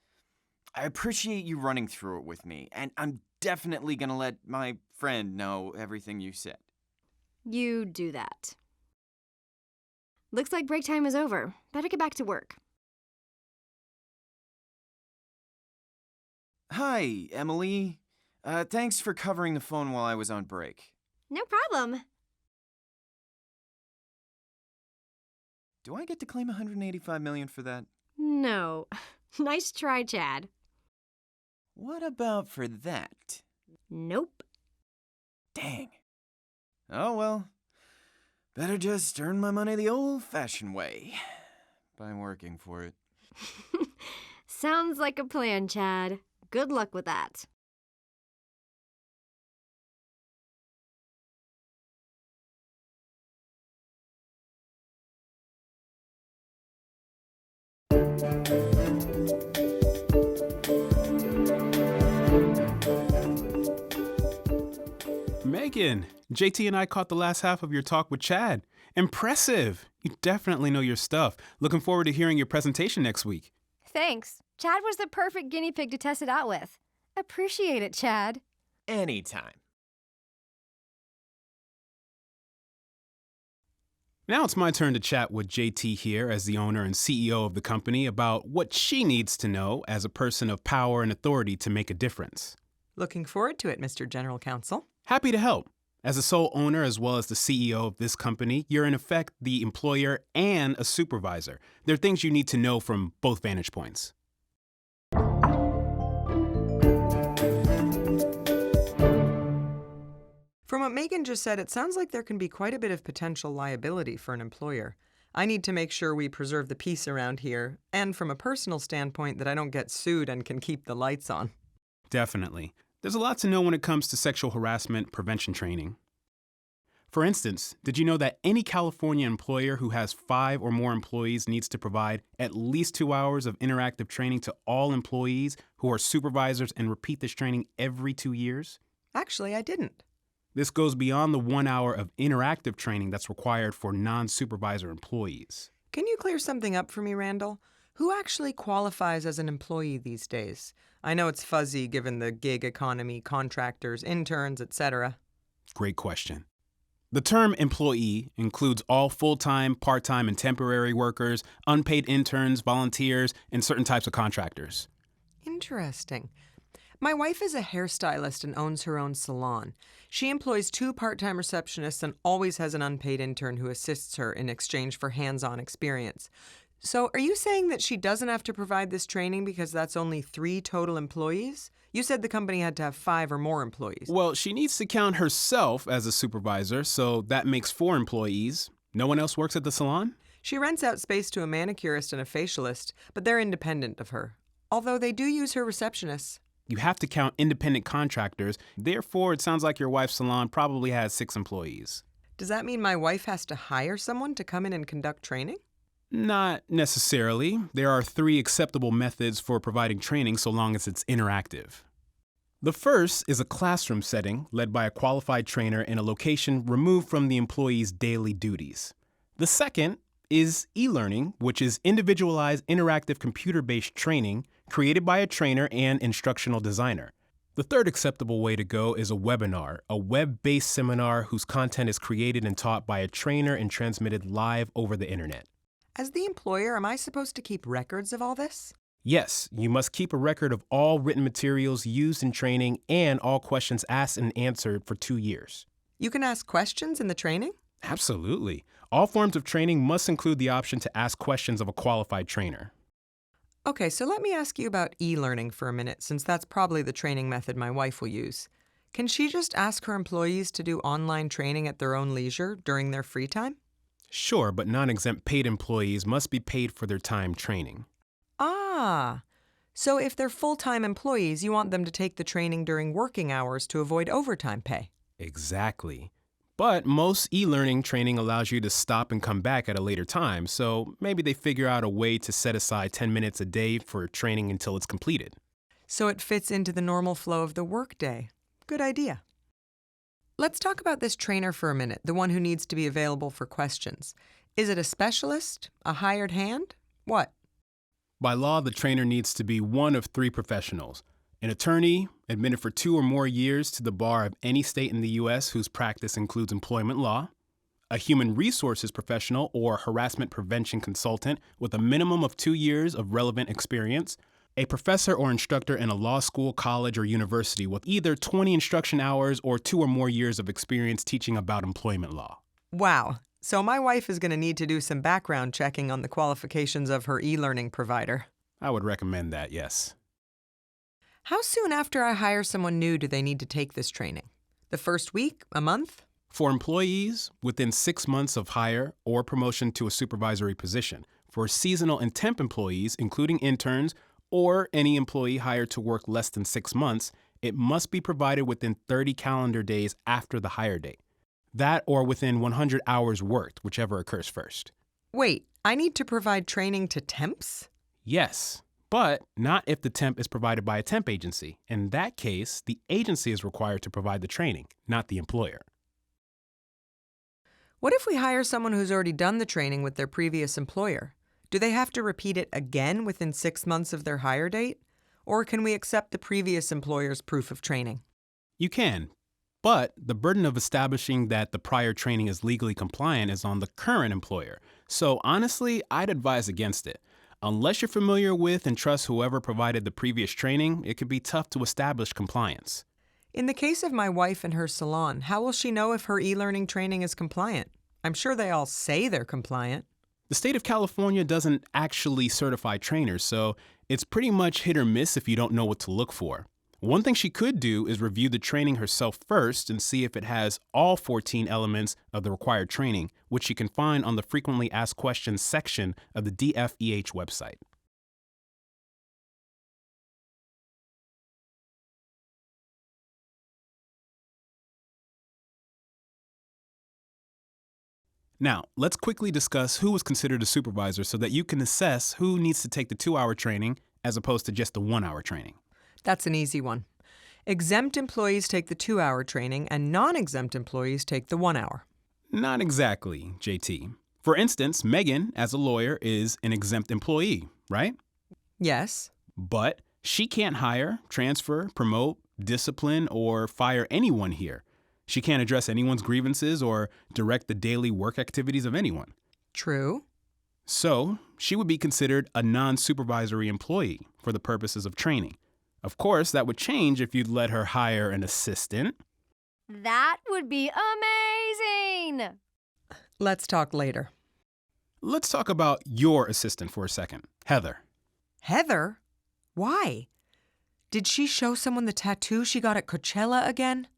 I appreciate you running through it with me, and I'm definitely gonna let my friend know everything you said. You do that. Looks like break time is over. Better get back to work. Hi, Emily. Thanks for covering the phone while I was on break. No problem. Do I get to claim $185 million for that? No. Nice try, Chad. What about for that? Nope. Dang. Oh well. Better just earn my money the old-fashioned way. By working for it. Sounds like a plan, Chad. Good luck with that. Megan, JT and I caught the last half of your talk with Chad. Impressive! You definitely know your stuff. Looking forward to hearing your presentation next week. Thanks. Chad was the perfect guinea pig to test it out with. Appreciate it, Chad. Anytime. Now it's my turn to chat with JT here as the owner and CEO of the company about what she needs to know as a person of power and authority to make a difference. Looking forward to it, Mr. General Counsel. Happy to help. As a sole owner as well as the CEO of this company, you're in effect the employer and a supervisor. There are things you need to know from both vantage points. From what Megan just said, it sounds like there can be quite a bit of potential liability for an employer. I need to make sure we preserve the peace around here, and from a personal standpoint, that I don't get sued and can keep the lights on. Definitely. There's a lot to know when it comes to sexual harassment prevention training. For instance, did you know that any California employer who has 5 or more employees needs to provide at least 2 hours of interactive training to all employees who are supervisors and repeat this training every 2 years? Actually, I didn't. This goes beyond the 1 hour of interactive training that's required for non-supervisor employees. Can you clear something up for me, Randall? Who actually qualifies as an employee these days? I know it's fuzzy given the gig economy, contractors, interns, etc. Great question. The term employee includes all full-time, part-time, and temporary workers, unpaid interns, volunteers, and certain types of contractors. Interesting. My wife is a hairstylist and owns her own salon. She employs 2 part-time receptionists and always has an unpaid intern who assists her in exchange for hands-on experience. So are you saying that she doesn't have to provide this training because that's only 3 total employees? You said the company had to have 5 or more employees. Well, she needs to count herself as a supervisor, so that makes 4 employees. No one else works at the salon? She rents out space to a manicurist and a facialist, but they're independent of her. Although they do use her receptionists. You have to count independent contractors. Therefore, it sounds like your wife's salon probably has 6 employees. Does that mean my wife has to hire someone to come in and conduct training? Not necessarily. There are 3 acceptable methods for providing training so long as it's interactive. The first is a classroom setting led by a qualified trainer in a location removed from the employee's daily duties. The second is e-learning, which is individualized interactive computer-based training created by a trainer and instructional designer. The third acceptable way to go is a webinar, a web-based seminar whose content is created and taught by a trainer and transmitted live over the internet. As the employer, am I supposed to keep records of all this? Yes, you must keep a record of all written materials used in training and all questions asked and answered for 2 years. You can ask questions in the training? Absolutely. All forms of training must include the option to ask questions of a qualified trainer. Okay, so let me ask you about e-learning for a minute, since that's probably the training method my wife will use. Can she just ask her employees to do online training at their own leisure during their free time? Sure, but non-exempt paid employees must be paid for their time training. Ah, so if they're full-time employees, you want them to take the training during working hours to avoid overtime pay. Exactly. But most e-learning training allows you to stop and come back at a later time, so maybe they figure out a way to set aside 10 minutes a day for training until it's completed. So it fits into the normal flow of the workday. Good idea. Let's talk about this trainer for a minute, the one who needs to be available for questions. Is it a specialist? A hired hand? What? By law, the trainer needs to be one of three professionals: an attorney, admitted for 2 or more years to the bar of any state in the U.S. whose practice includes employment law, a human resources professional or harassment prevention consultant with a minimum of 2 years of relevant experience, a professor or instructor in a law school, college, or university with either 20 instruction hours or 2 or more years of experience teaching about employment law. Wow. So my wife is going to need to do some background checking on the qualifications of her e-learning provider. I would recommend that, yes. How soon after I hire someone new do they need to take this training? The first week? A month? For employees, within 6 months of hire or promotion to a supervisory position. For seasonal and temp employees, including interns, or any employee hired to work less than 6 months, it must be provided within 30 calendar days after the hire date. That or within 100 hours worked, whichever occurs first. Wait, I need to provide training to temps? Yes, but not if the temp is provided by a temp agency. In that case, the agency is required to provide the training, not the employer. What if we hire someone who's already done the training with their previous employer? Do they have to repeat it again within 6 months of their hire date? Or can we accept the previous employer's proof of training? You can, but the burden of establishing that the prior training is legally compliant is on the current employer. So honestly, I'd advise against it. Unless you're familiar with and trust whoever provided the previous training, it could be tough to establish compliance. In the case of my wife and her salon, how will she know if her e-learning training is compliant? I'm sure they all say they're compliant. The state of California doesn't actually certify trainers, so it's pretty much hit or miss if you don't know what to look for. One thing she could do is review the training herself first and see if it has all 14 elements of the required training, which she can find on the Frequently Asked Questions section of the DFEH website. Now, let's quickly discuss who is considered a supervisor so that you can assess who needs to take the 2-hour training as opposed to just the 1-hour training. That's an easy one. Exempt employees take the 2-hour training and non-exempt employees take the 1 hour. Not exactly, JT. For instance, Megan, as a lawyer, is an exempt employee, right? Yes. But she can't hire, transfer, promote, discipline, or fire anyone here. She can't address anyone's grievances or direct the daily work activities of anyone. True. So, she would be considered a non-supervisory employee for the purposes of training. Of course, that would change if you'd let her hire an assistant. That would be amazing! Let's talk later. Let's talk about your assistant for a second, Heather. Heather? Why? Did she show someone the tattoo she got at Coachella again?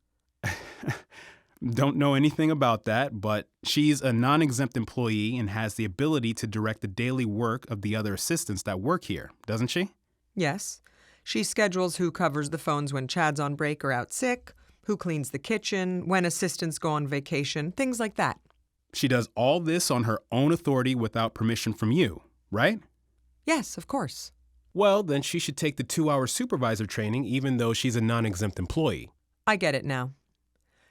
Don't know anything about that, but she's a non-exempt employee and has the ability to direct the daily work of the other assistants that work here, doesn't she? Yes. She schedules who covers the phones when Chad's on break or out sick, who cleans the kitchen, when assistants go on vacation, things like that. She does all this on her own authority without permission from you, right? Yes, of course. Well, then she should take the 2-hour supervisor training even though she's a non-exempt employee. I get it now.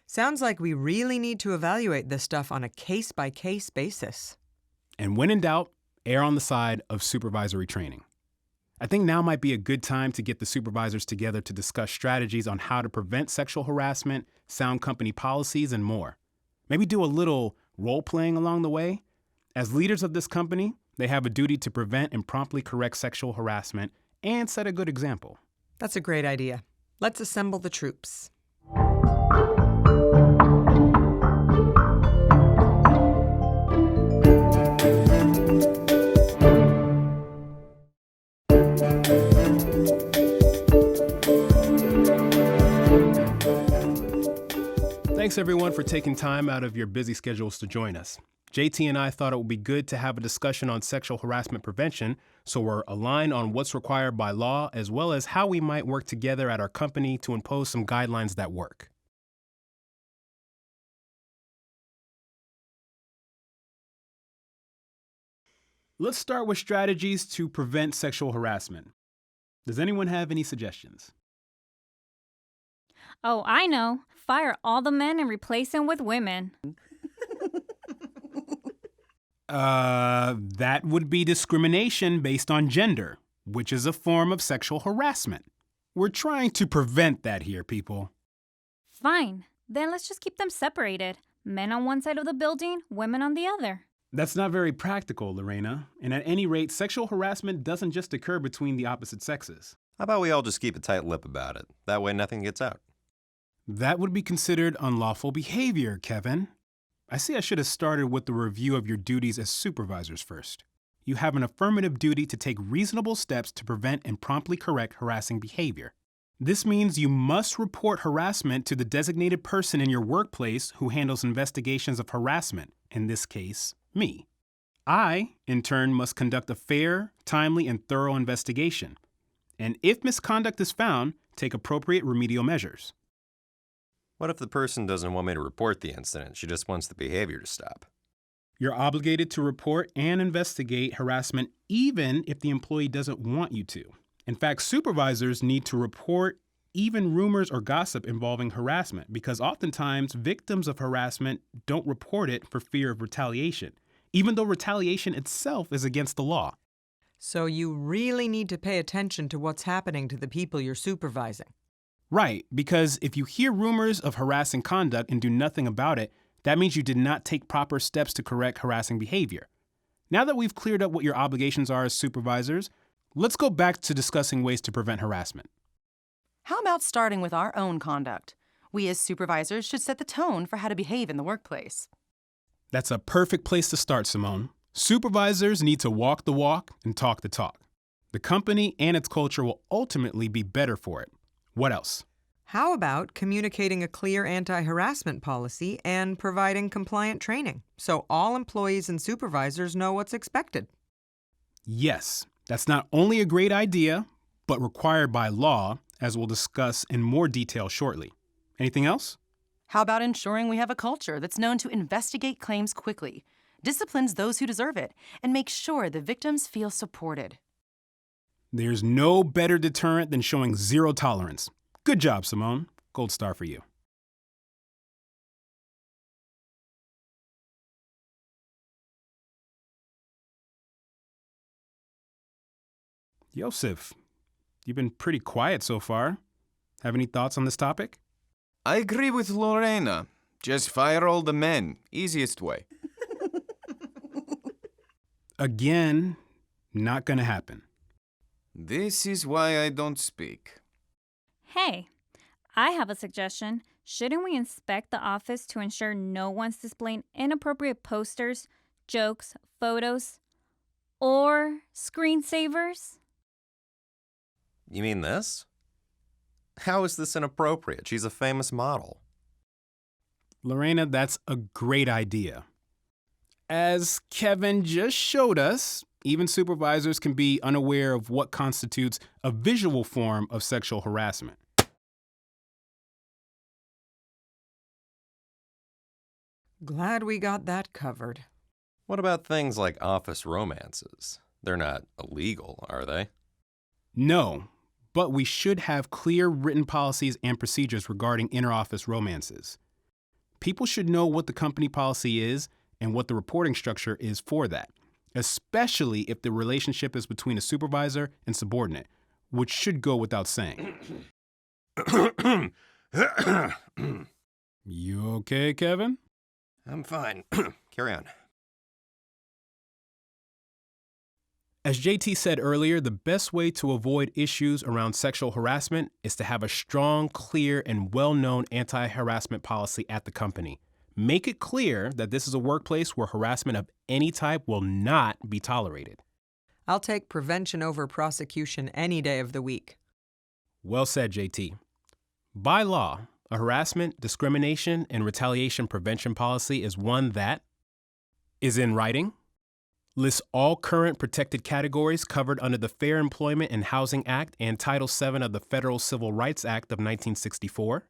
Sounds like we really need to evaluate this stuff on a case-by-case basis. And when in doubt, err on the side of supervisory training. I think now might be a good time to get the supervisors together to discuss strategies on how to prevent sexual harassment, sound company policies, and more. Maybe do a little role-playing along the way. As leaders of this company, they have a duty to prevent and promptly correct sexual harassment and set a good example. That's a great idea. Let's assemble the troops. Thanks everyone for taking time out of your busy schedules to join us. JT and I thought it would be good to have a discussion on sexual harassment prevention so we're aligned on what's required by law as well as how we might work together at our company to impose some guidelines that work. Let's start with strategies to prevent sexual harassment. Does anyone have any suggestions? Oh, I know. Fire all the men and replace them with women. That would be discrimination based on gender, which is a form of sexual harassment. We're trying to prevent that here, people. Fine. Then let's just keep them separated. Men on one side of the building, women on the other. That's not very practical, Lorena. And at any rate, sexual harassment doesn't just occur between the opposite sexes. How about we all just keep a tight lip about it? That way nothing gets out. That would be considered unlawful behavior, Kevin. I see I should have started with the review of your duties as supervisors first. You have an affirmative duty to take reasonable steps to prevent and promptly correct harassing behavior. This means you must report harassment to the designated person in your workplace who handles investigations of harassment, in this case, me. I, in turn, must conduct a fair, timely, and thorough investigation. And if misconduct is found, take appropriate remedial measures. What if the person doesn't want me to report the incident? She just wants the behavior to stop. You're obligated to report and investigate harassment even if the employee doesn't want you to. In fact, supervisors need to report even rumors or gossip involving harassment because oftentimes victims of harassment don't report it for fear of retaliation, even though retaliation itself is against the law. So you really need to pay attention to what's happening to the people you're supervising. Right, because if you hear rumors of harassing conduct and do nothing about it, that means you did not take proper steps to correct harassing behavior. Now that we've cleared up what your obligations are as supervisors, let's go back to discussing ways to prevent harassment. How about starting with our own conduct? We as supervisors should set the tone for how to behave in the workplace. That's a perfect place to start, Simone. Supervisors need to walk the walk and talk the talk. The company and its culture will ultimately be better for it. What else? How about communicating a clear anti-harassment policy and providing compliant training so all employees and supervisors know what's expected? Yes, that's not only a great idea, but required by law, as we'll discuss in more detail shortly. Anything else? How about ensuring we have a culture that's known to investigate claims quickly, disciplines those who deserve it, and makes sure the victims feel supported? There's no better deterrent than showing zero tolerance. Good job, Simone. Gold star for you. Yosef, you've been pretty quiet so far. Have any thoughts on this topic? I agree with Lorena. Just fire all the men. Easiest way. Again, not gonna happen. This is why I don't speak. Hey, I have a suggestion. Shouldn't we inspect the office to ensure no one's displaying inappropriate posters, jokes, photos, or screensavers? You mean this? How is this inappropriate? She's a famous model. Lorena, that's a great idea. As Kevin just showed us, even supervisors can be unaware of what constitutes a visual form of sexual harassment. Glad we got that covered. What about things like office romances? They're not illegal, are they? No, but we should have clear written policies and procedures regarding inter-office romances. People should know what the company policy is and what the reporting structure is for that, especially if the relationship is between a supervisor and subordinate, which should go without saying. You okay, Kevin? I'm fine. Carry on. As JT said earlier, the best way to avoid issues around sexual harassment is to have a strong, clear, and well-known anti-harassment policy at the company. Make it clear that this is a workplace where harassment of any type will not be tolerated. I'll take prevention over prosecution any day of the week. Well said, JT. By law, a harassment, discrimination, and retaliation prevention policy is one that is in writing, lists all current protected categories covered under the Fair Employment and Housing Act and Title VII of the Federal Civil Rights Act of 1964,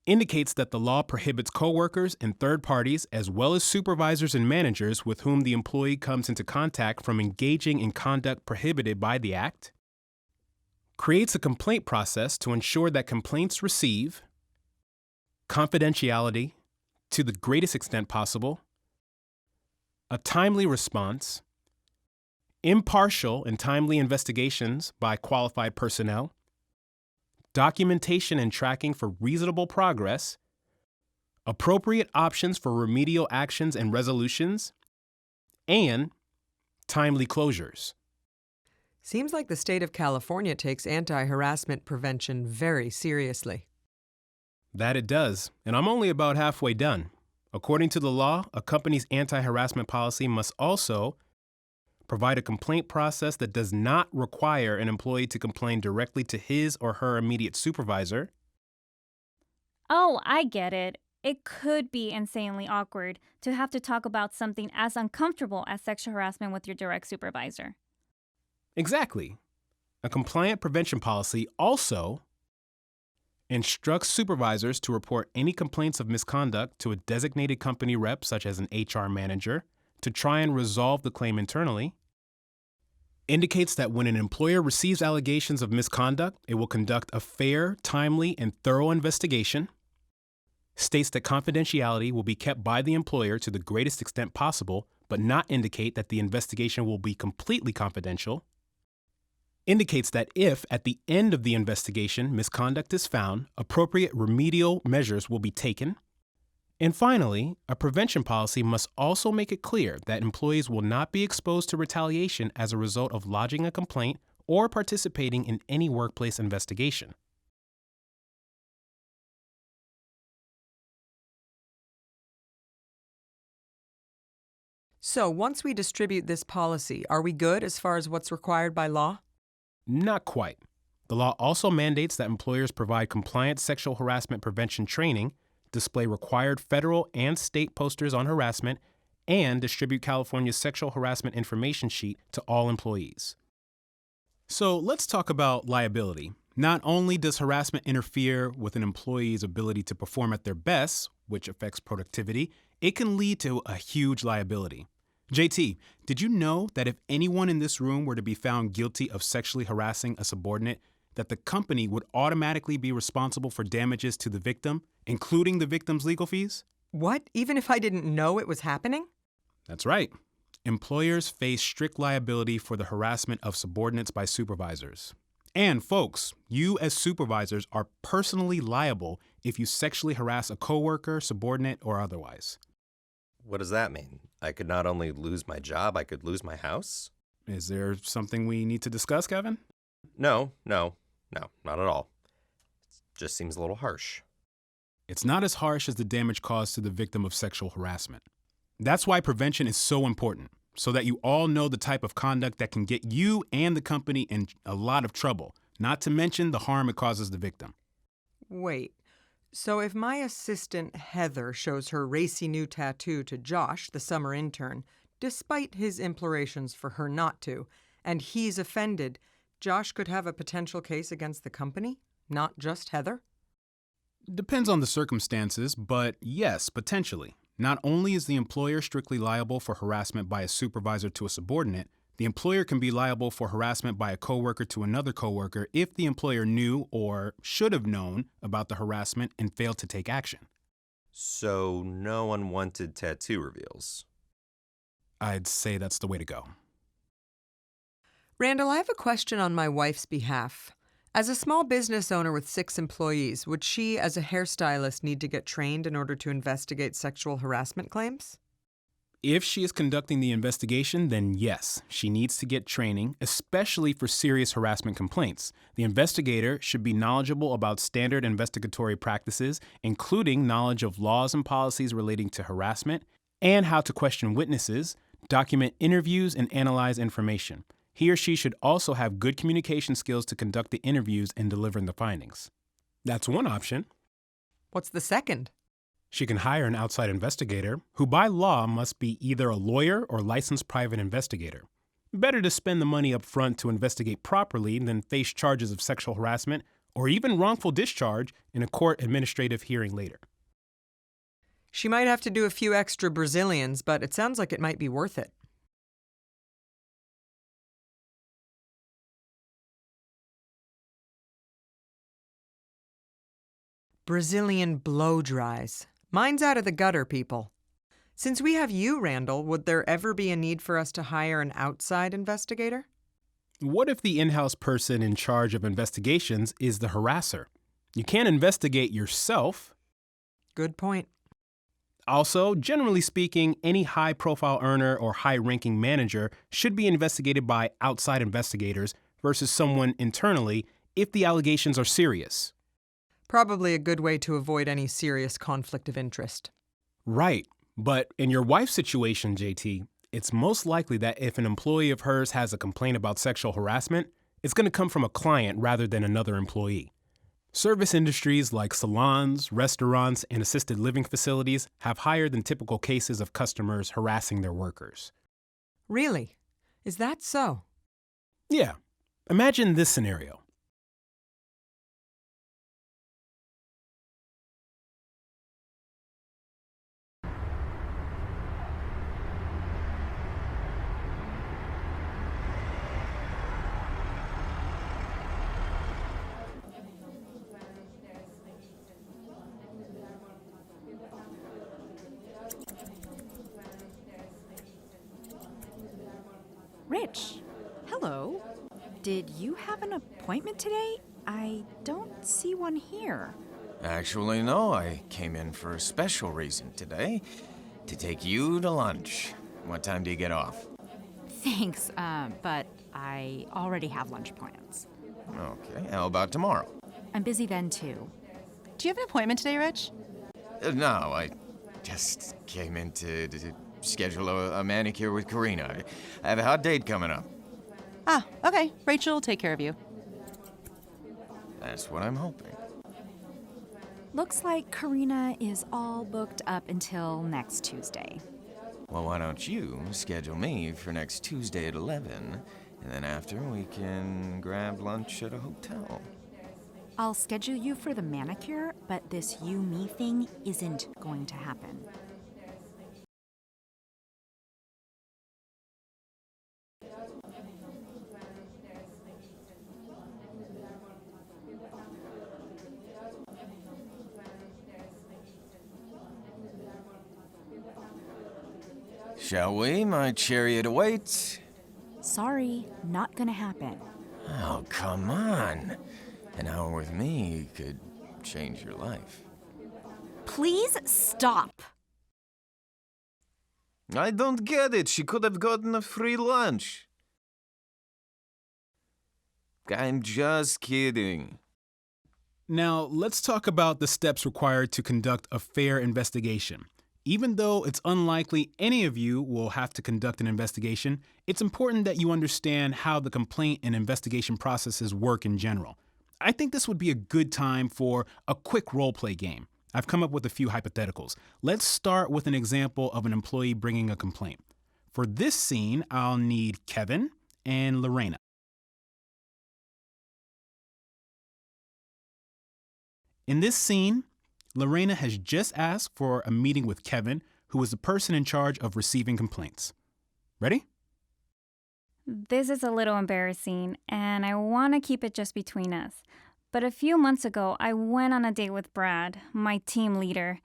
indicates that the law prohibits coworkers and third parties, as well as supervisors and managers with whom the employee comes into contact, from engaging in conduct prohibited by the Act, creates a complaint process to ensure that complaints receive confidentiality to the greatest extent possible, a timely response, impartial and timely investigations by qualified personnel, documentation and tracking for reasonable progress, appropriate options for remedial actions and resolutions, and timely closures. Seems like the state of California takes anti-harassment prevention very seriously. That it does, and I'm only about halfway done. According to the law, a company's anti-harassment policy must also provide a complaint process that does not require an employee to complain directly to his or her immediate supervisor. Oh, I get it. It could be insanely awkward to have to talk about something as uncomfortable as sexual harassment with your direct supervisor. Exactly. A compliant prevention policy also instructs supervisors to report any complaints of misconduct to a designated company rep, such as an HR manager, to try and resolve the claim internally, indicates that when an employer receives allegations of misconduct, it will conduct a fair, timely, and thorough investigation, states that confidentiality will be kept by the employer to the greatest extent possible, but not indicate that the investigation will be completely confidential, indicates that if, at the end of the investigation, misconduct is found, appropriate remedial measures will be taken. And finally, a prevention policy must also make it clear that employees will not be exposed to retaliation as a result of lodging a complaint or participating in any workplace investigation. So, once we distribute this policy, are we good as far as what's required by law? Not quite. The law also mandates that employers provide compliant sexual harassment prevention training, display required federal and state posters on harassment, and distribute California's sexual harassment information sheet to all employees. So let's talk about liability. Not only does harassment interfere with an employee's ability to perform at their best, which affects productivity, it can lead to a huge liability. JT, did you know that if anyone in this room were to be found guilty of sexually harassing a subordinate, that the company would automatically be responsible for damages to the victim, including the victim's legal fees? What? Even if I didn't know it was happening? That's right. Employers face strict liability for the harassment of subordinates by supervisors. And folks, you as supervisors are personally liable if you sexually harass a coworker, subordinate, or otherwise. What does that mean? I could not only lose my job, I could lose my house? Is there something we need to discuss, Kevin? No, not at all. It just seems a little harsh. It's not as harsh as the damage caused to the victim of sexual harassment. That's why prevention is so important, so that you all know the type of conduct that can get you and the company in a lot of trouble, not to mention the harm it causes the victim. Wait. So if my assistant Heather shows her racy new tattoo to Josh, the summer intern, despite his implorations for her not to, and he's offended, Josh could have a potential case against the company, not just Heather? Depends on the circumstances, but yes, potentially. Not only is the employer strictly liable for harassment by a supervisor to a subordinate, the employer can be liable for harassment by a coworker to another coworker if the employer knew or should have known about the harassment and failed to take action. So no unwanted tattoo reveals? I'd say that's the way to go. Randall, I have a question on my wife's behalf. As a small business owner with 6 employees, would she, as a hairstylist, need to get trained in order to investigate sexual harassment claims? If she is conducting the investigation, then yes, she needs to get training, especially for serious harassment complaints. The investigator should be knowledgeable about standard investigatory practices, including knowledge of laws and policies relating to harassment, and how to question witnesses, document interviews, and analyze information. He or she should also have good communication skills to conduct the interviews and deliver the findings. That's one option. What's the second? She can hire an outside investigator, who by law must be either a lawyer or licensed private investigator. Better to spend the money up front to investigate properly than face charges of sexual harassment or even wrongful discharge in a court administrative hearing later. She might have to do a few extra Brazilians, but it sounds like it might be worth it. Brazilian blow dries. Mine's out of the gutter, people. Since we have you, Randall, would there ever be a need for us to hire an outside investigator? What if the in-house person in charge of investigations is the harasser? You can't investigate yourself. Good point. Also, generally speaking, any high-profile earner or high-ranking manager should be investigated by outside investigators versus someone internally if the allegations are serious. Probably a good way to avoid any serious conflict of interest. Right. But in your wife's situation, JT, it's most likely that if an employee of hers has a complaint about sexual harassment, it's going to come from a client rather than another employee. Service industries like salons, restaurants, and assisted living facilities have higher than typical cases of customers harassing their workers. Really? Is that so? Yeah. Imagine this scenario. Rich, hello. Did you have an appointment today? I don't see one here. Actually, no. I came in for a special reason today. To take you to lunch. What time do you get off? Thanks, but I already have lunch plans. Okay, how about tomorrow? I'm busy then, too. Do you have an appointment today, Rich? No, I just came in to schedule a manicure with Karina. I have a hot date coming up. Ah, okay. Rachel will take care of you. That's what I'm hoping. Looks like Karina is all booked up until next Tuesday. Well, why don't you schedule me for next Tuesday at 11, and then after we can grab lunch at a hotel. I'll schedule you for the manicure, but this you-me thing isn't going to happen. Shall we? My chariot awaits. Sorry, not gonna happen. Oh, come on. An hour with me could change your life. Please stop. I don't get it. She could have gotten a free lunch. I'm just kidding. Now, let's talk about the steps required to conduct a fair investigation. Even though it's unlikely any of you will have to conduct an investigation, it's important that you understand how the complaint and investigation processes work in general. I think this would be a good time for a quick role-play game. I've come up with a few hypotheticals. Let's start with an example of an employee bringing a complaint. For this scene, I'll need Kevin and Lorena. In this scene, Lorena has just asked for a meeting with Kevin, who is the person in charge of receiving complaints. Ready? This is a little embarrassing, and I want to keep it just between us. But a few months ago, I went on a date with Brad, my team leader.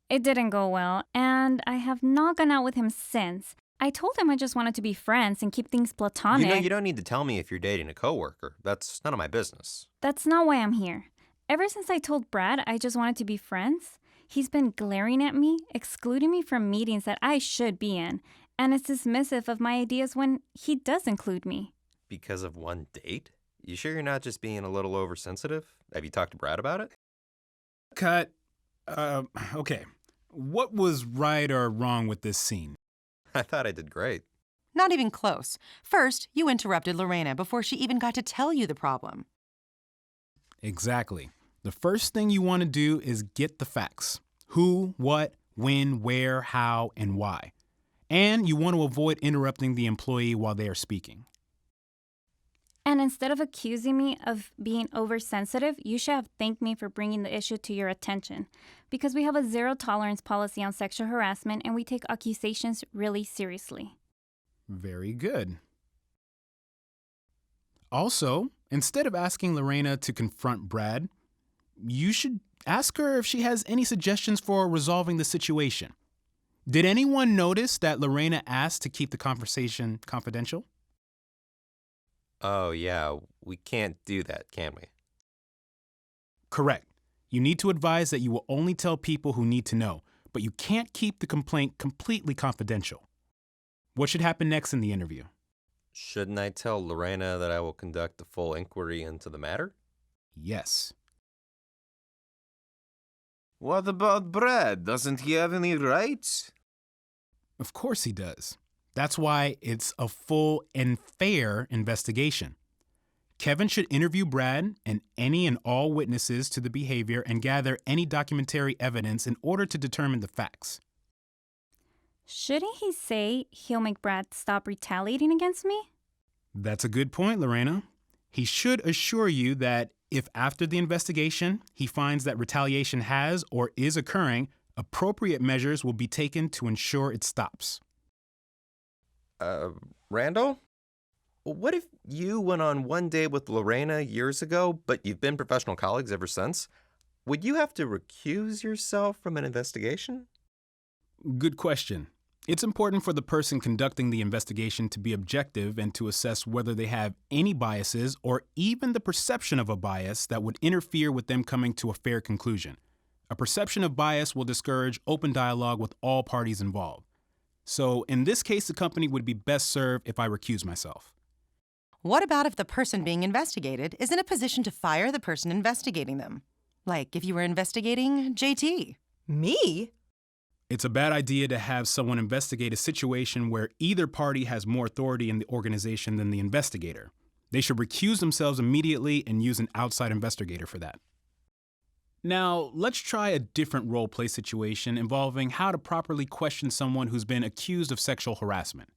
It didn't go well, and I have not gone out with him since. I told him I just wanted to be friends and keep things platonic. You know, you don't need to tell me if you're dating a coworker. That's none of my business. That's not why I'm here. Ever since I told Brad I just wanted to be friends, he's been glaring at me, excluding me from meetings that I should be in, and is dismissive of my ideas when he does include me. Because of one date? You sure you're not just being a little oversensitive? Have you talked to Brad about it? Cut. Okay. What was right or wrong with this scene? I thought I did great. Not even close. First, you interrupted Lorena before she even got to tell you the problem. Exactly. The first thing you want to do is get the facts. Who, what, when, where, how, and why. And you want to avoid interrupting the employee while they are speaking. And instead of accusing me of being oversensitive, you should have thanked me for bringing the issue to your attention. Because we have a zero tolerance policy on sexual harassment and we take accusations really seriously. Very good. Also, instead of asking Lorena to confront Brad, you should ask her if she has any suggestions for resolving the situation. Did anyone notice that Lorena asked to keep the conversation confidential? Oh, yeah, we can't do that, can we? Correct. You need to advise that you will only tell people who need to know, but you can't keep the complaint completely confidential. What should happen next in the interview? Shouldn't I tell Lorena that I will conduct a full inquiry into the matter? Yes. What about Brad? Doesn't he have any rights? Of course he does. That's why it's a full and fair investigation. Kevin should interview Brad and any and all witnesses to the behavior and gather any documentary evidence in order to determine the facts. Shouldn't he say he'll make Brad stop retaliating against me? That's a good point, Lorena. He should assure you that if after the investigation he finds that retaliation has or is occurring, appropriate measures will be taken to ensure it stops. Randall? What if you went on one date with Lorena years ago, but you've been professional colleagues ever since? Would you have to recuse yourself from an investigation? Good question. It's important for the person conducting the investigation to be objective and to assess whether they have any biases or even the perception of a bias that would interfere with them coming to a fair conclusion. A perception of bias will discourage open dialogue with all parties involved. So in this case, the company would be best served if I recuse myself. What about if the person being investigated is in a position to fire the person investigating them? Like if you were investigating JT. Me? It's a bad idea to have someone investigate a situation where either party has more authority in the organization than the investigator. They should recuse themselves immediately and use an outside investigator for that. Now, let's try a different role-play situation involving how to properly question someone who's been accused of sexual harassment.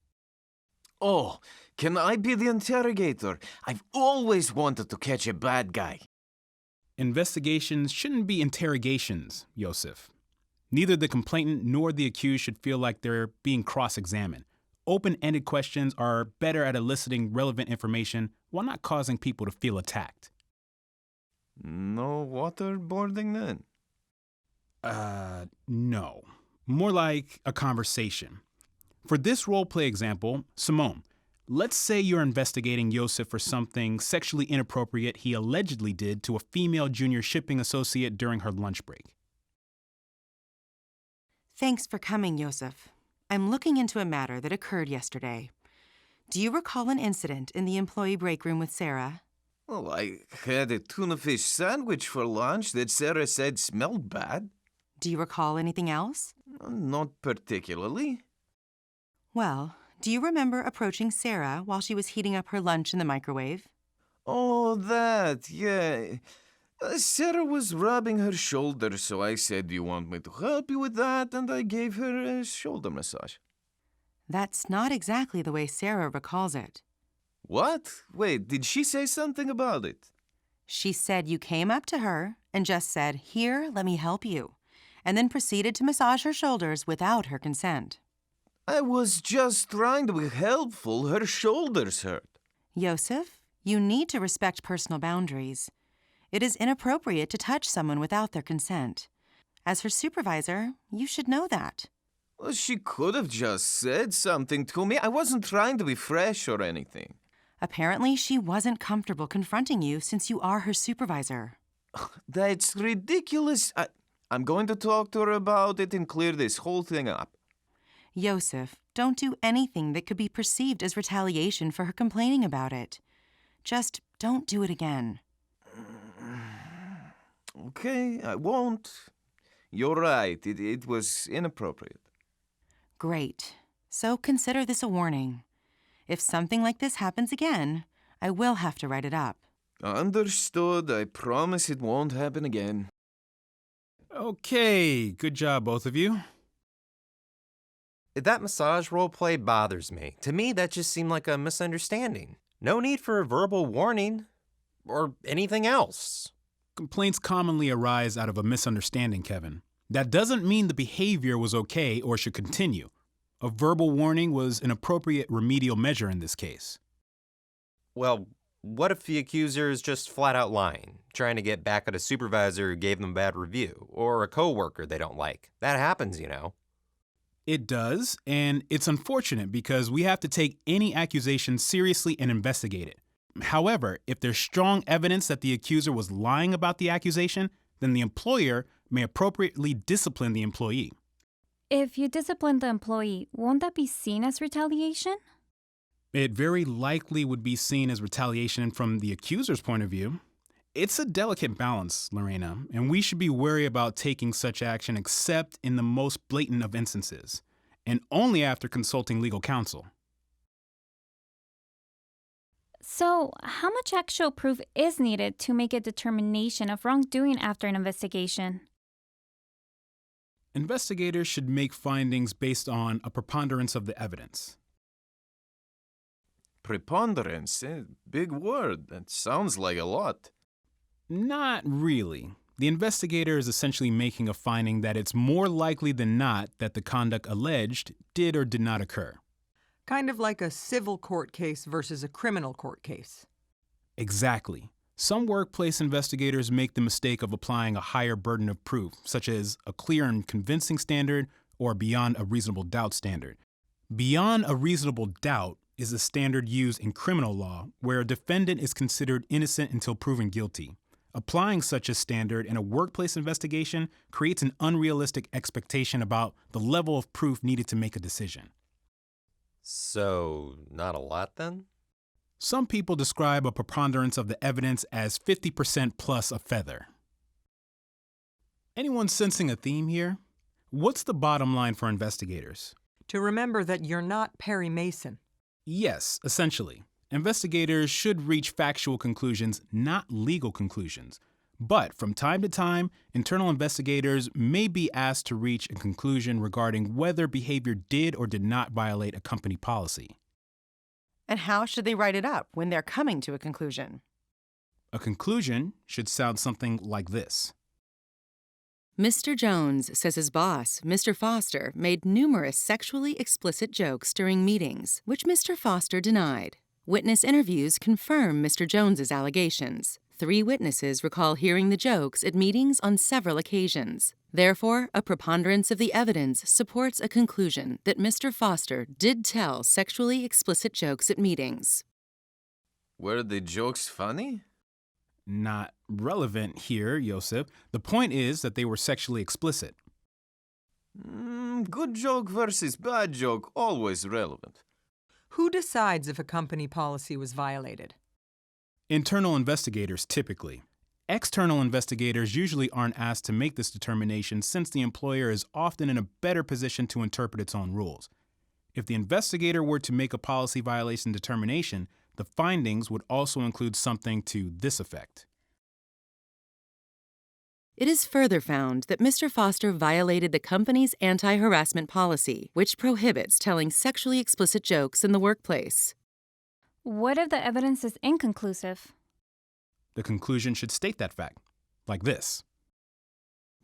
Oh, can I be the interrogator? I've always wanted to catch a bad guy. Investigations shouldn't be interrogations, Yosef. Neither the complainant nor the accused should feel like they're being cross-examined. Open-ended questions are better at eliciting relevant information while not causing people to feel attacked. No waterboarding then? No. More like a conversation. For this role-play example, Simone, let's say you're investigating Yosef for something sexually inappropriate he allegedly did to a female junior shipping associate during her lunch break. Thanks for coming, Yosef. I'm looking into a matter that occurred yesterday. Do you recall an incident in the employee break room with Sarah? Well, I had a tuna fish sandwich for lunch that Sarah said smelled bad. Do you recall anything else? Not particularly. Well, do you remember approaching Sarah while she was heating up her lunch in the microwave? Oh, that, yeah. Sarah was rubbing her shoulder, so I said, "Do you want me to help you with that?" And I gave her a shoulder massage. That's not exactly the way Sarah recalls it. What? Wait, did she say something about it? She said you came up to her and just said, "Here, let me help you," and then proceeded to massage her shoulders without her consent. I was just trying to be helpful. Her shoulders hurt. Yosef, you need to respect personal boundaries. It is inappropriate to touch someone without their consent. As her supervisor, you should know that. Well, she could have just said something to me. I wasn't trying to be fresh or anything. Apparently, she wasn't comfortable confronting you since you are her supervisor. That's ridiculous. I'm going to talk to her about it and clear this whole thing up. Yosef, don't do anything that could be perceived as retaliation for her complaining about it. Just don't do it again. Okay, I won't. You're right. It was inappropriate. Great. So consider this a warning. If something like this happens again, I will have to write it up. Understood. I promise it won't happen again. Okay, good job, both of you. That massage role play bothers me. To me, that just seemed like a misunderstanding. No need for a verbal warning or anything else. Complaints commonly arise out of a misunderstanding, Kevin. That doesn't mean the behavior was okay or should continue. A verbal warning was an appropriate remedial measure in this case. Well, what if the accuser is just flat out lying, trying to get back at a supervisor who gave them a bad review, or a coworker they don't like? That happens, you know. It does, and it's unfortunate because we have to take any accusation seriously and investigate it. However, if there's strong evidence that the accuser was lying about the accusation, then the employer may appropriately discipline the employee. If you discipline the employee, won't that be seen as retaliation? It very likely would be seen as retaliation from the accuser's point of view. It's a delicate balance, Lorena, and we should be wary about taking such action except in the most blatant of instances, and only after consulting legal counsel. So, how much actual proof is needed to make a determination of wrongdoing after an investigation? Investigators should make findings based on a preponderance of the evidence. Preponderance? Big word. That sounds like a lot. Not really. The investigator is essentially making a finding that it's more likely than not that the conduct alleged did or did not occur. Kind of like a civil court case versus a criminal court case. Exactly. Some workplace investigators make the mistake of applying a higher burden of proof, such as a clear and convincing standard or beyond a reasonable doubt standard. Beyond a reasonable doubt is a standard used in criminal law where a defendant is considered innocent until proven guilty. Applying such a standard in a workplace investigation creates an unrealistic expectation about the level of proof needed to make a decision. So, not a lot then? Some people describe a preponderance of the evidence as 50% plus a feather. Anyone sensing a theme here? What's the bottom line for investigators? To remember that you're not Perry Mason. Yes, essentially. Investigators should reach factual conclusions, not legal conclusions. But from time to time, internal investigators may be asked to reach a conclusion regarding whether behavior did or did not violate a company policy. And how should they write it up when they're coming to a conclusion? A conclusion should sound something like this. Mr. Jones says his boss, Mr. Foster, made numerous sexually explicit jokes during meetings, which Mr. Foster denied. Witness interviews confirm Mr. Jones's allegations. 3 witnesses recall hearing the jokes at meetings on several occasions. Therefore, a preponderance of the evidence supports a conclusion that Mr. Foster did tell sexually explicit jokes at meetings. Were the jokes funny? Not relevant here, Joseph. The point is that they were sexually explicit. Good joke versus bad joke, always relevant. Who decides if a company policy was violated? Internal investigators, typically. External investigators usually aren't asked to make this determination since the employer is often in a better position to interpret its own rules. If the investigator were to make a policy violation determination, the findings would also include something to this effect. It is further found that Mr. Foster violated the company's anti-harassment policy, which prohibits telling sexually explicit jokes in the workplace. What if the evidence is inconclusive? The conclusion should state that fact, like this.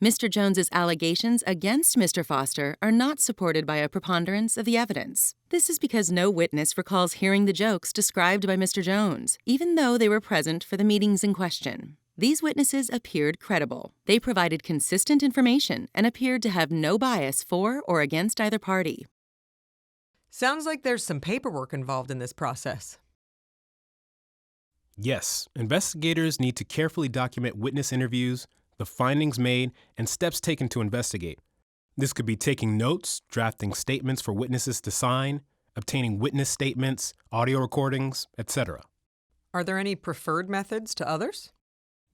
Mr. Jones's allegations against Mr. Foster are not supported by a preponderance of the evidence. This is because no witness recalls hearing the jokes described by Mr. Jones, even though they were present for the meetings in question. These witnesses appeared credible. They provided consistent information and appeared to have no bias for or against either party. Sounds like there's some paperwork involved in this process. Yes, investigators need to carefully document witness interviews, the findings made, and steps taken to investigate. This could be taking notes, drafting statements for witnesses to sign, obtaining witness statements, audio recordings, etc. Are there any preferred methods to others?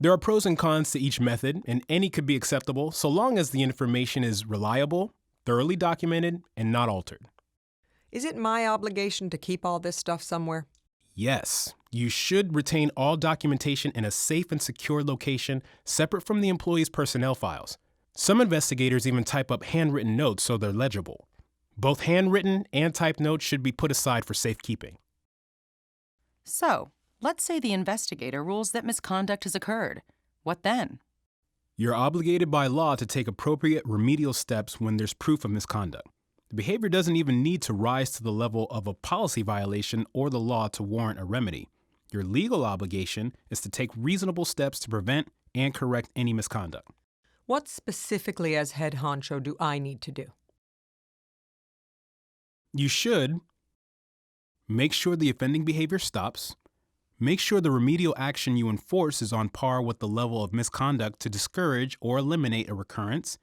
There are pros and cons to each method, and any could be acceptable so long as the information is reliable, thoroughly documented, and not altered. Is it my obligation to keep all this stuff somewhere? Yes, you should retain all documentation in a safe and secure location separate from the employee's personnel files. Some investigators even type up handwritten notes so they're legible. Both handwritten and typed notes should be put aside for safekeeping. So, let's say the investigator rules that misconduct has occurred. What then? You're obligated by law to take appropriate remedial steps when there's proof of misconduct. The behavior doesn't even need to rise to the level of a policy violation or the law to warrant a remedy. Your legal obligation is to take reasonable steps to prevent and correct any misconduct. What specifically, as head honcho, do I need to do? You should make sure the offending behavior stops, make sure the remedial action you enforce is on par with the level of misconduct to discourage or eliminate a recurrence,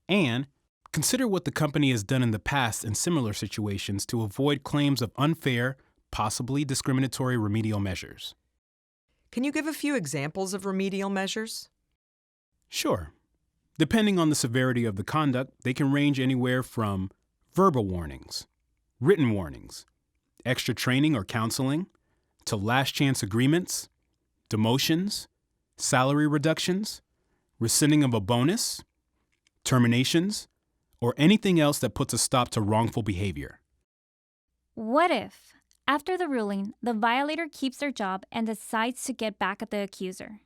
and consider what the company has done in the past in similar situations to avoid claims of unfair, possibly discriminatory remedial measures. Can you give a few examples of remedial measures? Sure. Depending on the severity of the conduct, they can range anywhere from verbal warnings, written warnings, extra training or counseling, to last chance agreements, demotions, salary reductions, rescinding of a bonus, terminations, or anything else that puts a stop to wrongful behavior. What if, after the ruling, the violator keeps their job and decides to get back at the accuser?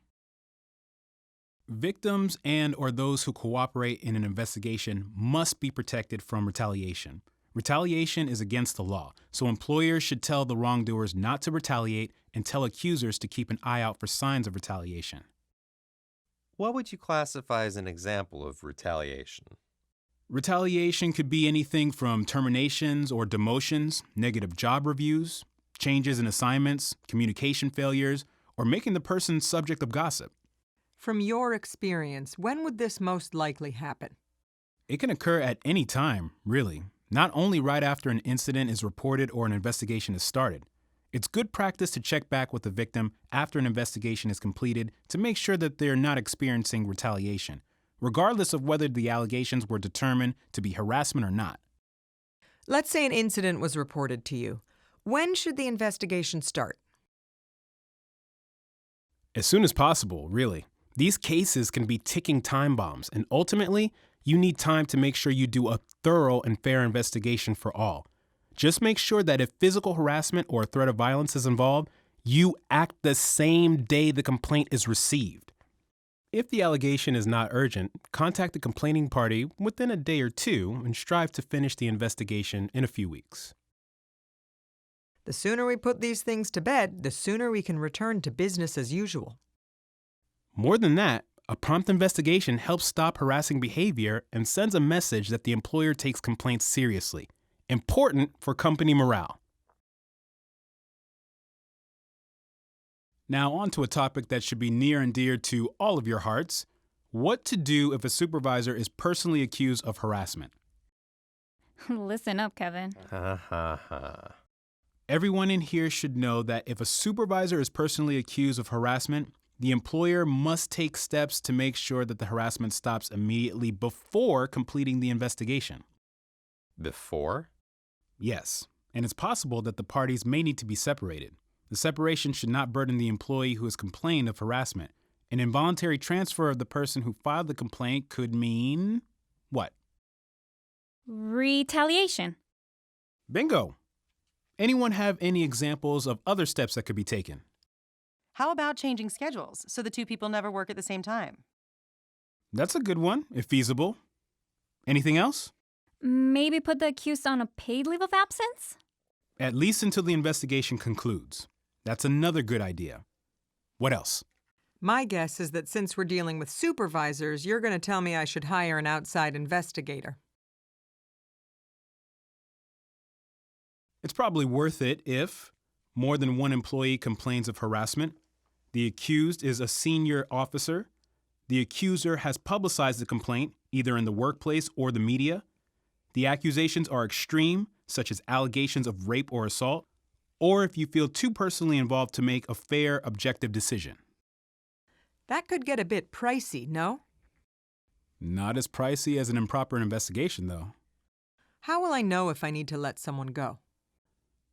Victims and/or those who cooperate in an investigation must be protected from retaliation. Retaliation is against the law, so employers should tell the wrongdoers not to retaliate and tell accusers to keep an eye out for signs of retaliation. What would you classify as an example of retaliation? Retaliation could be anything from terminations or demotions, negative job reviews, changes in assignments, communication failures, or making the person subject of gossip. From your experience, when would this most likely happen? It can occur at any time, really, not only right after an incident is reported or an investigation is started. It's good practice to check back with the victim after an investigation is completed to make sure that they're not experiencing retaliation, regardless of whether the allegations were determined to be harassment or not. Let's say an incident was reported to you. When should the investigation start? As soon as possible, really. These cases can be ticking time bombs, and ultimately, you need time to make sure you do a thorough and fair investigation for all. Just make sure that if physical harassment or a threat of violence is involved, you act the same day the complaint is received. If the allegation is not urgent, contact the complaining party within a day or two and strive to finish the investigation in a few weeks. The sooner we put these things to bed, the sooner we can return to business as usual. More than that, a prompt investigation helps stop harassing behavior and sends a message that the employer takes complaints seriously. Important for company morale. Now on to a topic that should be near and dear to all of your hearts. What to do if a supervisor is personally accused of harassment. Listen up, Kevin. Ha ha ha. Everyone in here should know that if a supervisor is personally accused of harassment, the employer must take steps to make sure that the harassment stops immediately before completing the investigation. Before? Yes, and it's possible that the parties may need to be separated. The separation should not burden the employee who has complained of harassment. An involuntary transfer of the person who filed the complaint could mean what? Retaliation. Bingo! Anyone have any examples of other steps that could be taken? How about changing schedules so the two people never work at the same time? That's a good one, if feasible. Anything else? Maybe put the accused on a paid leave of absence? At least until the investigation concludes. That's another good idea. What else? My guess is that since we're dealing with supervisors, you're going to tell me I should hire an outside investigator. It's probably worth it if more than one employee complains of harassment, the accused is a senior officer, the accuser has publicized the complaint, either in the workplace or the media, the accusations are extreme, such as allegations of rape or assault, or if you feel too personally involved to make a fair, objective decision. That could get a bit pricey, no? Not as pricey as an improper investigation, though. How will I know if I need to let someone go?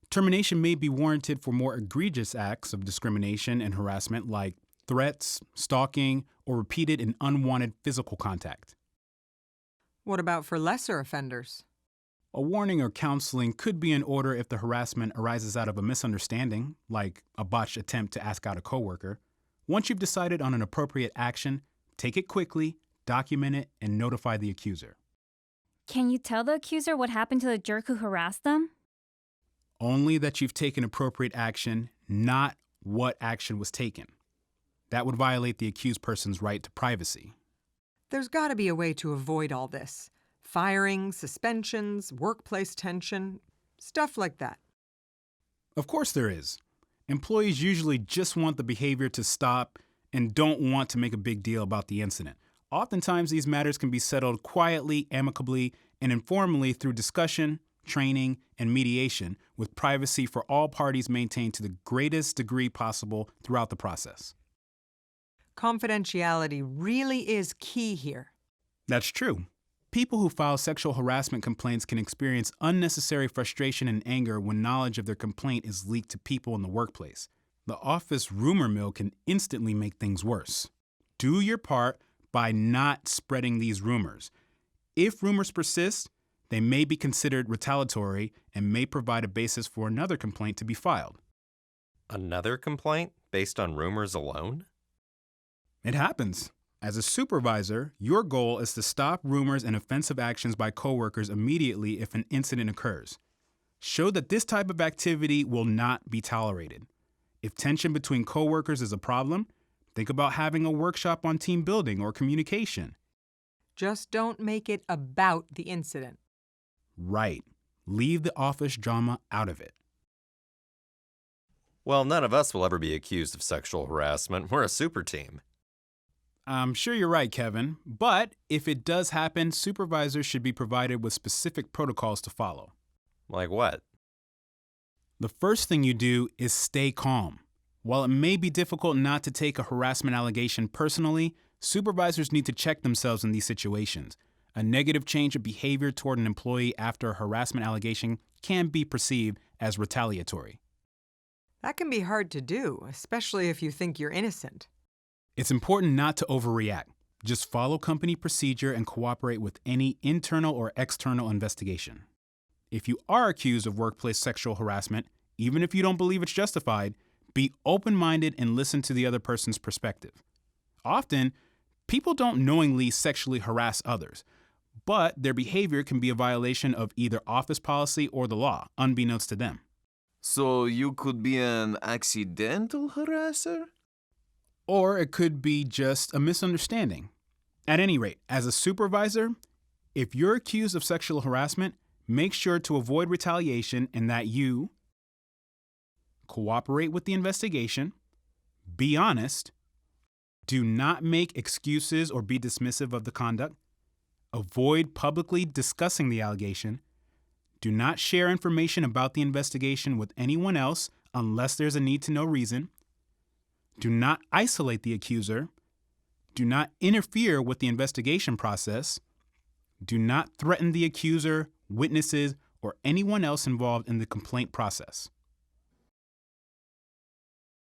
Termination may be warranted for more egregious acts of discrimination and harassment like threats, stalking, or repeated and unwanted physical contact. What about for lesser offenders? A warning or counseling could be in order if the harassment arises out of a misunderstanding, like a botched attempt to ask out a coworker. Once you've decided on an appropriate action, take it quickly, document it, and notify the accuser. Can you tell the accuser what happened to the jerk who harassed them? Only that you've taken appropriate action, not what action was taken. That would violate the accused person's right to privacy. There's got to be a way to avoid all this. Firings, suspensions, workplace tension, stuff like that. Of course there is. Employees usually just want the behavior to stop and don't want to make a big deal about the incident. Oftentimes, these matters can be settled quietly, amicably, and informally through discussion, training, and mediation, with privacy for all parties maintained to the greatest degree possible throughout the process. Confidentiality really is key here. That's true. People who file sexual harassment complaints can experience unnecessary frustration and anger when knowledge of their complaint is leaked to people in the workplace. The office rumor mill can instantly make things worse. Do your part by not spreading these rumors. If rumors persist, they may be considered retaliatory and may provide a basis for another complaint to be filed. Another complaint based on rumors alone? It happens. As a supervisor, your goal is to stop rumors and offensive actions by coworkers immediately if an incident occurs. Show that this type of activity will not be tolerated. If tension between coworkers is a problem, think about having a workshop on team building or communication. Just don't make it about the incident. Right. Leave the office drama out of it. Well, none of us will ever be accused of sexual harassment. We're a super team. I'm sure you're right, Kevin, but if it does happen, supervisors should be provided with specific protocols to follow. Like what? The first thing you do is stay calm. While it may be difficult not to take a harassment allegation personally, supervisors need to check themselves in these situations. A negative change of behavior toward an employee after a harassment allegation can be perceived as retaliatory. That can be hard to do, especially if you think you're innocent. It's important not to overreact. Just follow company procedure and cooperate with any internal or external investigation. If you are accused of workplace sexual harassment, even if you don't believe it's justified, be open-minded and listen to the other person's perspective. Often, people don't knowingly sexually harass others, but their behavior can be a violation of either office policy or the law, unbeknownst to them. So you could be an accidental harasser? Or it could be just a misunderstanding. At any rate, as a supervisor, if you're accused of sexual harassment, make sure to avoid retaliation and that you cooperate with the investigation, be honest, do not make excuses or be dismissive of the conduct, avoid publicly discussing the allegation, do not share information about the investigation with anyone else unless there's a need-to-know reason, do not isolate the accuser, do not interfere with the investigation process, do not threaten the accuser, witnesses, or anyone else involved in the complaint process.